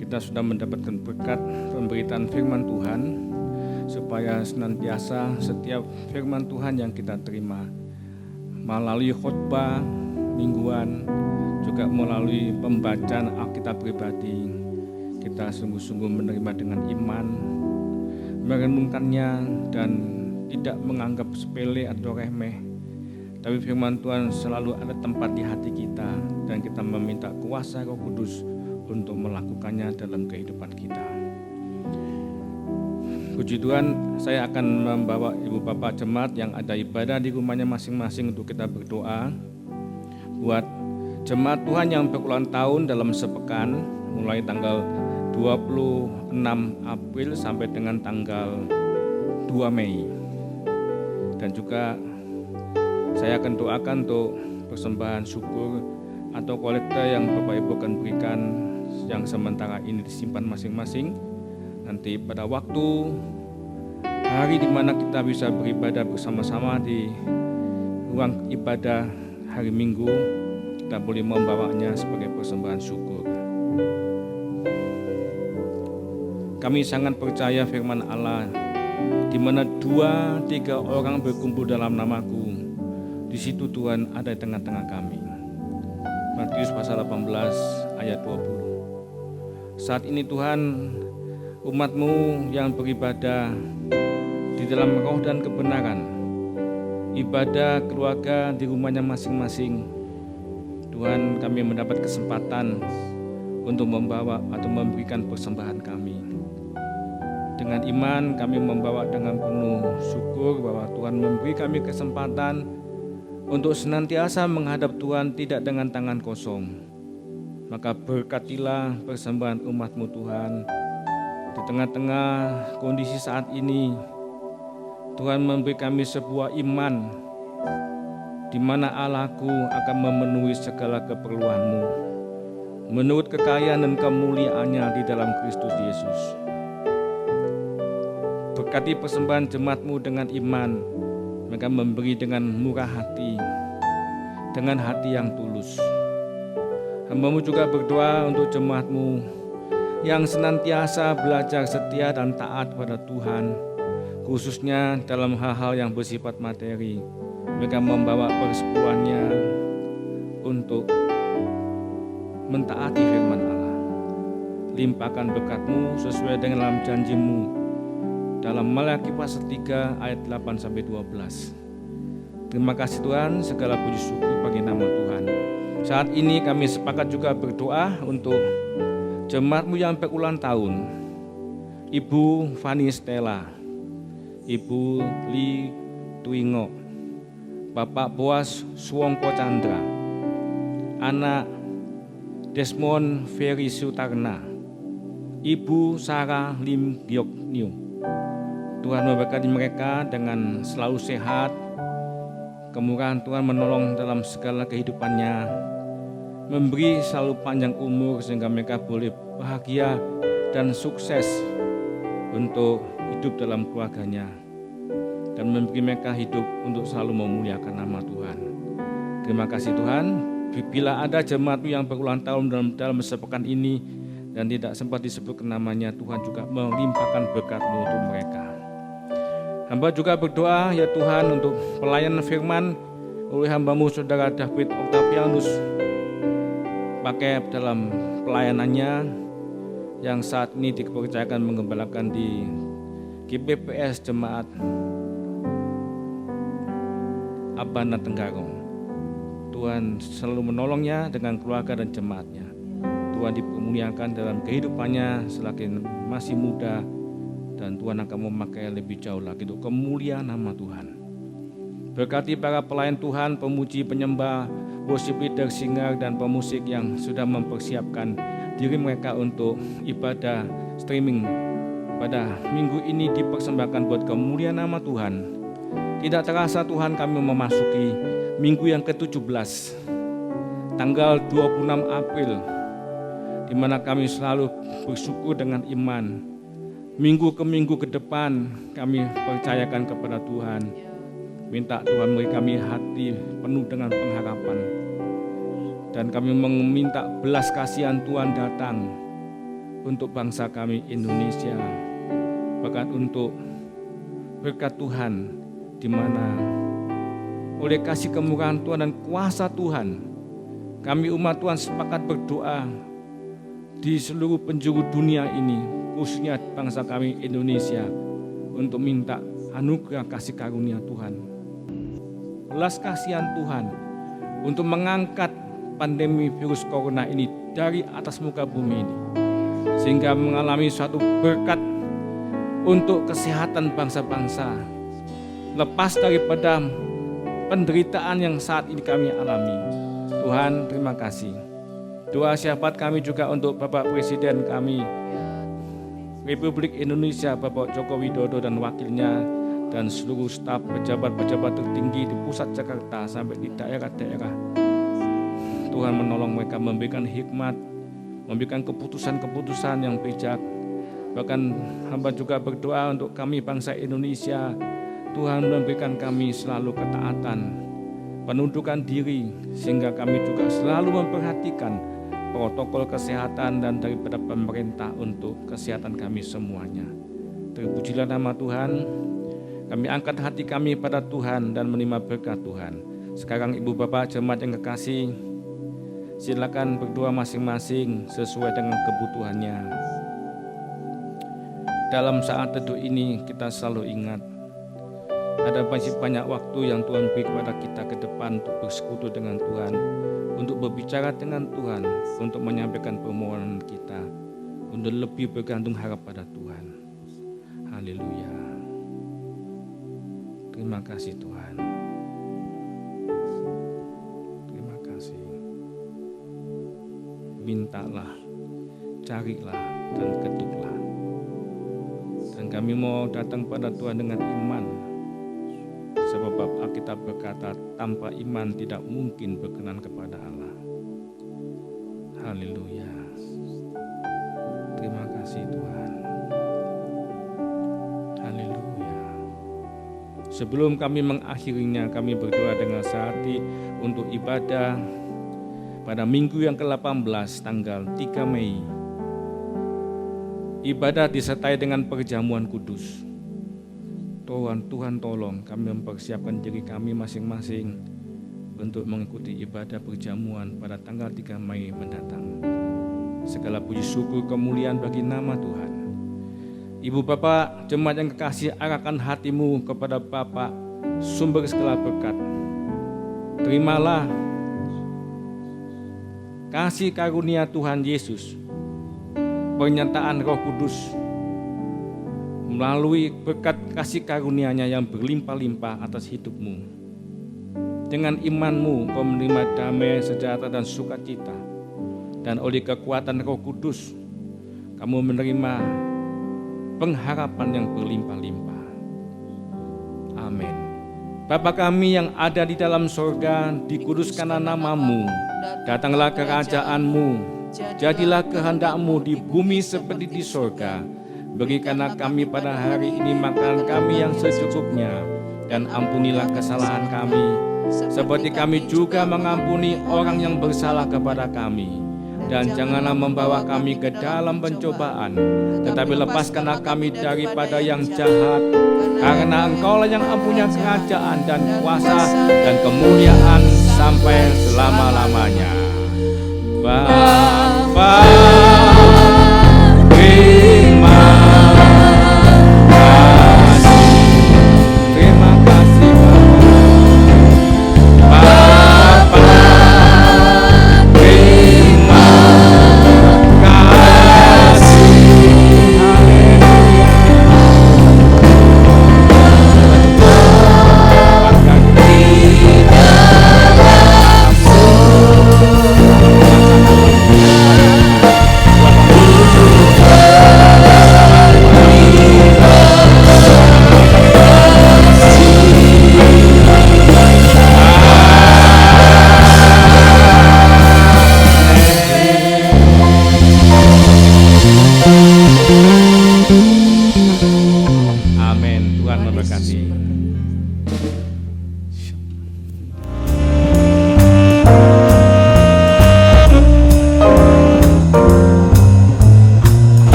Kita sudah mendapatkan berkat pemberitaan firman Tuhan, supaya senantiasa setiap firman Tuhan yang kita terima melalui khotbah mingguan, juga melalui pembacaan Alkitab pribadi, kita sungguh-sungguh menerima dengan iman, merenungkannya dan tidak menganggap sepele atau remeh. Tapi firman Tuhan selalu ada tempat di hati kita, dan kita meminta kuasa Roh Kudus untuk melakukannya dalam kehidupan kita. Puji Tuhan, saya akan membawa Ibu Bapak jemaat yang ada ibadah di rumahnya masing-masing untuk kita berdoa. Buat jemaat Tuhan yang berulang tahun dalam sepekan, mulai tanggal 26 April sampai dengan tanggal 2 Mei. Dan juga saya akan doakan untuk persembahan syukur atau kolekte yang Bapak Ibu akan berikan yang sementara ini disimpan masing-masing. Nanti pada waktu hari di mana kita bisa beribadah bersama-sama di ruang ibadah hari Minggu, kita boleh membawanya sebagai persembahan syukur. Kami sangat percaya firman Allah, di mana 2-3 orang berkumpul dalam namaku, di situ Tuhan ada di tengah-tengah kami. Matius pasal 18 ayat 20. Saat ini Tuhan, umat-Mu yang beribadah di dalam roh dan kebenaran, ibadah keluarga di rumahnya masing-masing, Tuhan, kami mendapat kesempatan untuk membawa atau memberikan persembahan kami. Dengan iman kami membawa dengan penuh syukur bahwa Tuhan memberi kami kesempatan untuk senantiasa menghadap Tuhan tidak dengan tangan kosong. Maka berkatilah persembahan umat-Mu Tuhan. Di tengah-tengah kondisi saat ini, Tuhan memberi kami sebuah iman di mana Allahku akan memenuhi segala keperluan-Mu menurut kekayaan dan kemuliaan-Nya di dalam Kristus Yesus. Berkati persembahan jemaat-Mu dengan iman, mereka memberi dengan murah hati, dengan hati yang tulus. Hamba-Mu juga berdoa untuk jemaat-Mu yang senantiasa belajar setia dan taat pada Tuhan, khususnya dalam hal-hal yang bersifat materi. Mereka membawa persekutuannya untuk mentaati firman Allah. Limpahkan berkat-Mu sesuai dengan dalam janji-Mu dalam Malaki pasal 3 ayat 8-12. Terima kasih Tuhan, segala puji syukur bagi nama Tuhan. Saat ini kami sepakat juga berdoa untuk jemaat-Mu yang berulang tahun. Ibu Fani Stella, Ibu Li Tuingo, Bapak Boas Suwongko Chandra, anak Desmond Ferry Sutarna, Ibu Sarah Lim Giok Niu. Tuhan memberkati mereka dengan selalu sehat, kemurahan Tuhan menolong dalam segala kehidupannya, memberi selalu panjang umur sehingga mereka boleh bahagia dan sukses untuk hidup dalam keluarganya, dan memberi mereka hidup untuk selalu memuliakan nama Tuhan. Terima kasih Tuhan. Bila ada jemaat yang berulang tahun dalam sepekan ini dan tidak sempat disebutkan namanya, Tuhan juga melimpahkan berkat-Mu untuk mereka. Hamba juga berdoa ya Tuhan untuk pelayanan firman oleh hamba-Mu Saudara David Octavianus, pakai dalam pelayanannya yang saat ini dipercayakan mengembalakan di GPPS Jemaat Abana Tenggarong. Tuhan selalu menolongnya dengan keluarga dan jemaatnya. Tuhan dipermuliakan dalam kehidupannya selagi masih muda, dan Tuhan akan memakai lebih jauh lagi untuk kemuliaan nama Tuhan. Berkati para pelayan Tuhan, pemuji, penyembah, worship leader, singer, dan pemusik yang sudah mempersiapkan diri mereka untuk ibadah streaming pada minggu ini dipersembahkan buat kemuliaan nama Tuhan. Tidak terasa Tuhan kami memasuki minggu yang ke-17, tanggal 26 April, di mana kami selalu bersyukur dengan iman. Minggu ke minggu ke depan kami percayakan kepada Tuhan. Minta Tuhan beri kami hati penuh dengan pengharapan. Dan kami meminta belas kasihan Tuhan datang untuk bangsa kami Indonesia. Bahkan untuk berkat Tuhan, di mana oleh kasih kemurahan Tuhan dan kuasa Tuhan, kami umat Tuhan sepakat berdoa di seluruh penjuru dunia ini, khususnya bangsa kami Indonesia, untuk minta anugerah kasih karunia Tuhan, belas kasihan Tuhan untuk mengangkat pandemi virus corona ini dari atas muka bumi ini, sehingga mengalami suatu berkat untuk kesehatan bangsa-bangsa, lepas daripada penderitaan yang saat ini kami alami. Tuhan, terima kasih. Doa syafaat kami juga untuk Bapak Presiden kami Republik Indonesia, Bapak Joko Widodo dan wakilnya, dan seluruh staf pejabat-pejabat tertinggi di pusat Jakarta sampai di daerah-daerah. Tuhan menolong mereka, memberikan hikmat, memberikan keputusan-keputusan yang bijak. Bahkan hamba juga berdoa untuk kami bangsa Indonesia, Tuhan memberikan kami selalu ketaatan, penundukan diri, sehingga kami juga selalu memperhatikan protokol kesehatan dan daripada pemerintah untuk kesehatan kami semuanya. Terpujilah nama Tuhan. Kami angkat hati kami pada Tuhan dan menerima berkat Tuhan. Sekarang Ibu Bapak jemaat yang kekasih, silakan berdoa masing-masing sesuai dengan kebutuhannya. Dalam saat teduh ini kita selalu ingat, ada masih banyak waktu yang Tuhan beri kepada kita ke depan untuk bersekutu dengan Tuhan, untuk berbicara dengan Tuhan, untuk menyampaikan permohonan kita, untuk lebih bergantung harap pada Tuhan. Haleluya. Terima kasih Tuhan. Terima kasih. Mintalah, carilah, dan ketuklah. Dan kami mau datang pada Tuhan dengan iman. Sebab Alkitab berkata, tanpa iman tidak mungkin berkenan kepada Allah. Haleluya. Terima kasih Tuhan. Haleluya. Sebelum kami mengakhirinya, kami berdoa dengan sehati untuk ibadah pada minggu yang ke-18 tanggal 3 Mei. Ibadah disertai dengan perjamuan kudus. Tuhan tolong kami mempersiapkan diri kami masing-masing untuk mengikuti ibadah perjamuan pada tanggal 3 Mei mendatang. Segala puji syukur kemuliaan bagi nama Tuhan. Ibu Bapak jemaat yang kekasih, arahkan hatimu kepada Bapa sumber segala berkat. Terimalah kasih karunia Tuhan Yesus, pernyataan Roh Kudus melalui berkat kasih karunia-Nya yang berlimpah-limpah atas hidupmu. Dengan imanmu kau menerima damai, sejahtera dan sukacita, dan oleh kekuatan Roh Kudus kamu menerima pengharapan yang berlimpah-limpah. Amin. Bapa kami yang ada di dalam sorga, dikuduskanlah nama-Mu, datanglah kerajaan-Mu, jadilah kehendak-Mu di bumi seperti di sorga. Berikanlah kami pada hari ini makanan kami yang secukupnya, dan ampunilah kesalahan kami, seperti kami juga mengampuni orang yang bersalah kepada kami. Dan janganlah membawa kami ke dalam pencobaan, tetapi lepaskanlah kami daripada yang jahat, karena Engkau-lah yang mempunyai kerajaan dan kuasa dan kemuliaan sampai selama-lamanya. Bapa, Terima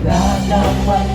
tak dapat